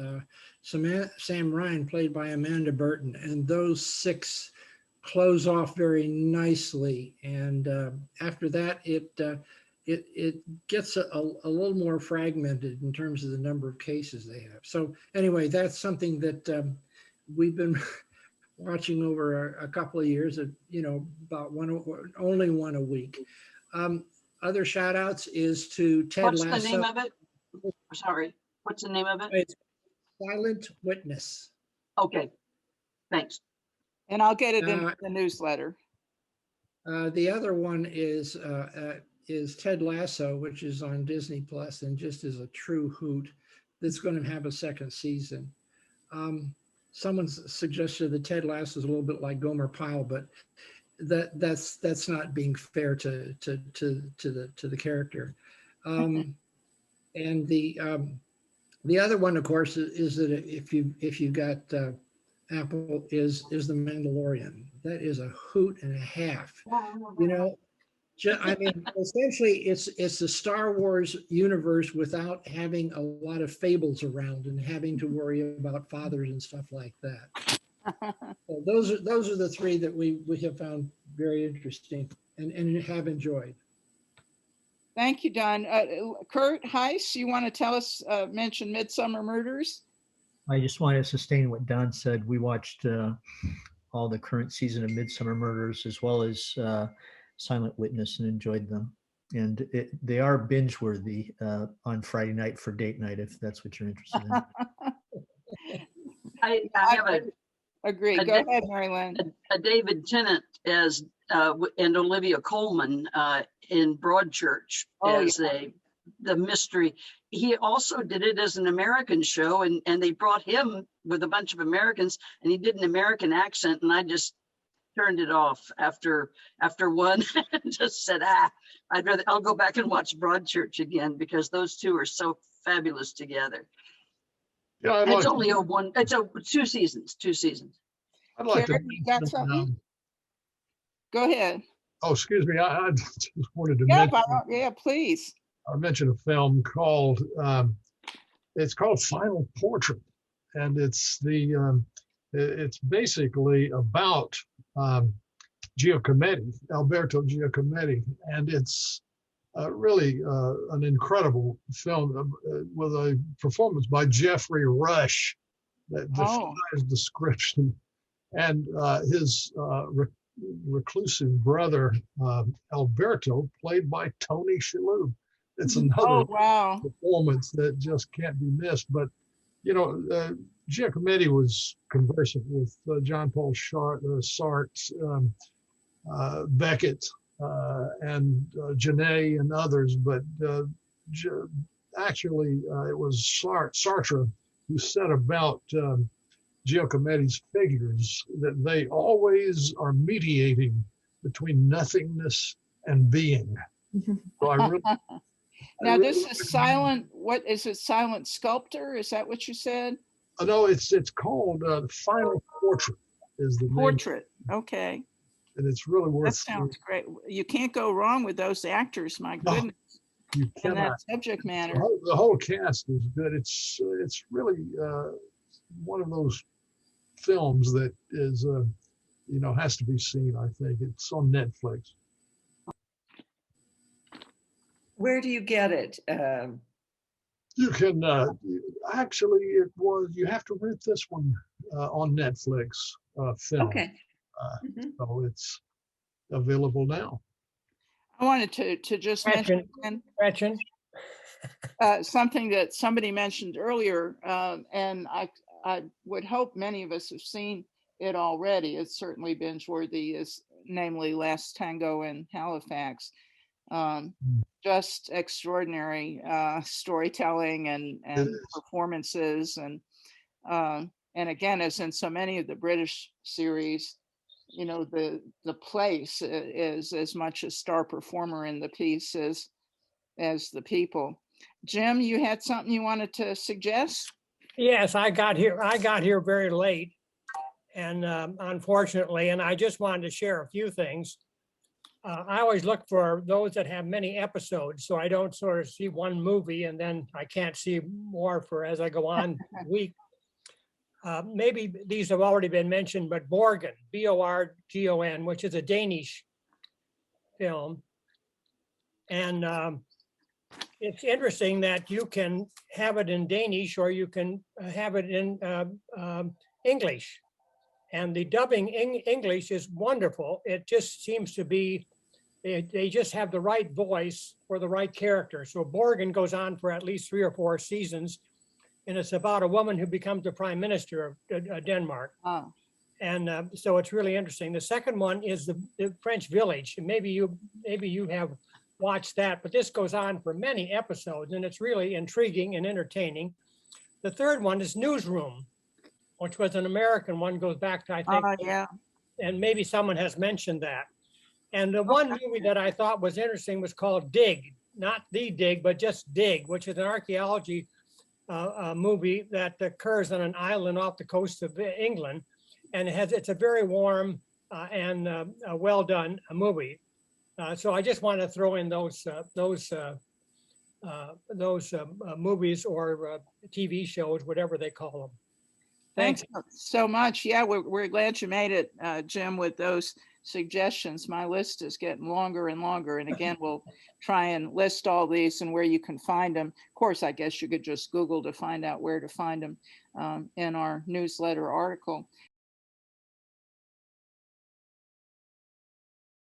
Sam Ryan, played by Amanda Burton, and those 6 close off very nicely. And after that, it gets a little more fragmented in terms of the number of cases they have. So anyway, that's something that we've been watching over a couple of years, about only one a week. Other shout outs is to Ted Lasso. What's the name of it? Sorry, what's the name of it? It's Silent Witness. Okay, thanks. And I'll get it in the newsletter. The other one is Ted Lasso, which is on Disney Plus, and just is a true hoot. That's going to have a second season. Someone suggested that Ted Lasso is a little bit like Gomer Pyle, but that's not being fair to the character. And the other one, of course, is that if you got Apple is The Mandalorian. That is a hoot and a half. I mean, essentially, it's the Star Wars universe without having a lot of fables around and having to worry about fathers and stuff like that. So those are the 3 that we have found very interesting and have enjoyed. Thank you, Don. Kurt Heiss, you want to tell us, mention Midsummer Murders? I just want to sustain what Don said. We watched all the current season of Midsummer Murders as well as Silent Witness and enjoyed them. And they are binge worthy on Friday night for date night, if that's what you're interested in. I have agree. Go ahead, Marilynne. A David Tennant as and Olivia Colman in Broadchurch as the mystery. He also did it as an American show, and they brought him with a bunch of Americans, and he did an American accent, and I just turned it off after one. Just said, I'll go back and watch Broadchurch again, because those 2 are so fabulous together. Yeah, it's only it's 2 seasons. I'd like Karen, you got something? Go ahead. Oh, excuse me. I just wanted to mention. Please. I mentioned a film called it's called Final Portrait, and it's basically about Giacometti, Alberto Giacometti, and it's really an incredible film with a performance by Jeffrey Rush that defies description, and his reclusive brother Alberto, played by Tony Shalhoub. It's another performance that just can't be missed. But Giacometti was conversant with John Paul Sartre, Beckett, and Genet and others. But actually, it was Sartre who said about Giacometti's figures that they always are mediating between nothingness and being. So I really. Now, this is silent. What is it? Silent Sculptor? Is that what you said? No, it's called Final Portrait. Is the Portrait? Name. Okay. And it's really worth. That sounds great. You can't go wrong with those actors. My goodness. You And cannot. that subject matter. The whole cast is good. It's really one of those films that is has to be seen. I think it's on Netflix. Where do you get it? You can actually you have to rent this one on Netflix film. Okay. So it's available now. I wanted to just mention Gretchen. Something that somebody mentioned earlier, and I would hope many of us have seen it already. It's certainly binge-worthy, is namely Last Tango in Halifax. Just extraordinary storytelling and performances, and again, as in so many of the British series, the place is as much a star performer in the piece as the people. Jim, you had something you wanted to suggest? Yes, I got here very late, and unfortunately, and I just wanted to share a few things. I always look for those that have many episodes, so I don't sort of see one movie and then I can't see more for as I go on the week. Maybe these have already been mentioned, but Borgen, Borgon, which is a Danish film. And it's interesting that you can have it in Danish or you can have it in English. And the dubbing English is wonderful. It just seems to be, they just have the right voice for the right character. So Borgen goes on for at least 3 or 4 seasons. And it's about a woman who becomes the prime minister of Denmark. Oh. And so it's really interesting. The second one is the French Village. And maybe you have watched that, but this goes on for many episodes and it's really intriguing and entertaining. The third one is Newsroom, which was an American one, goes back to, I think, yeah. And maybe someone has mentioned that. And the one movie that I thought was interesting was called Dig, not The Dig, but just Dig, which is an archaeology movie that occurs on an island off the coast of England. And it's a very warm and well done movie. So I just want to throw in those movies or TV shows, whatever they call them. Thanks so much. Yeah, we're glad you made it, Jim, with those suggestions. My list is getting longer and longer. And again, we'll try and list all these and where you can find them. Of course, I guess you could just Google to find out where to find them in our newsletter article.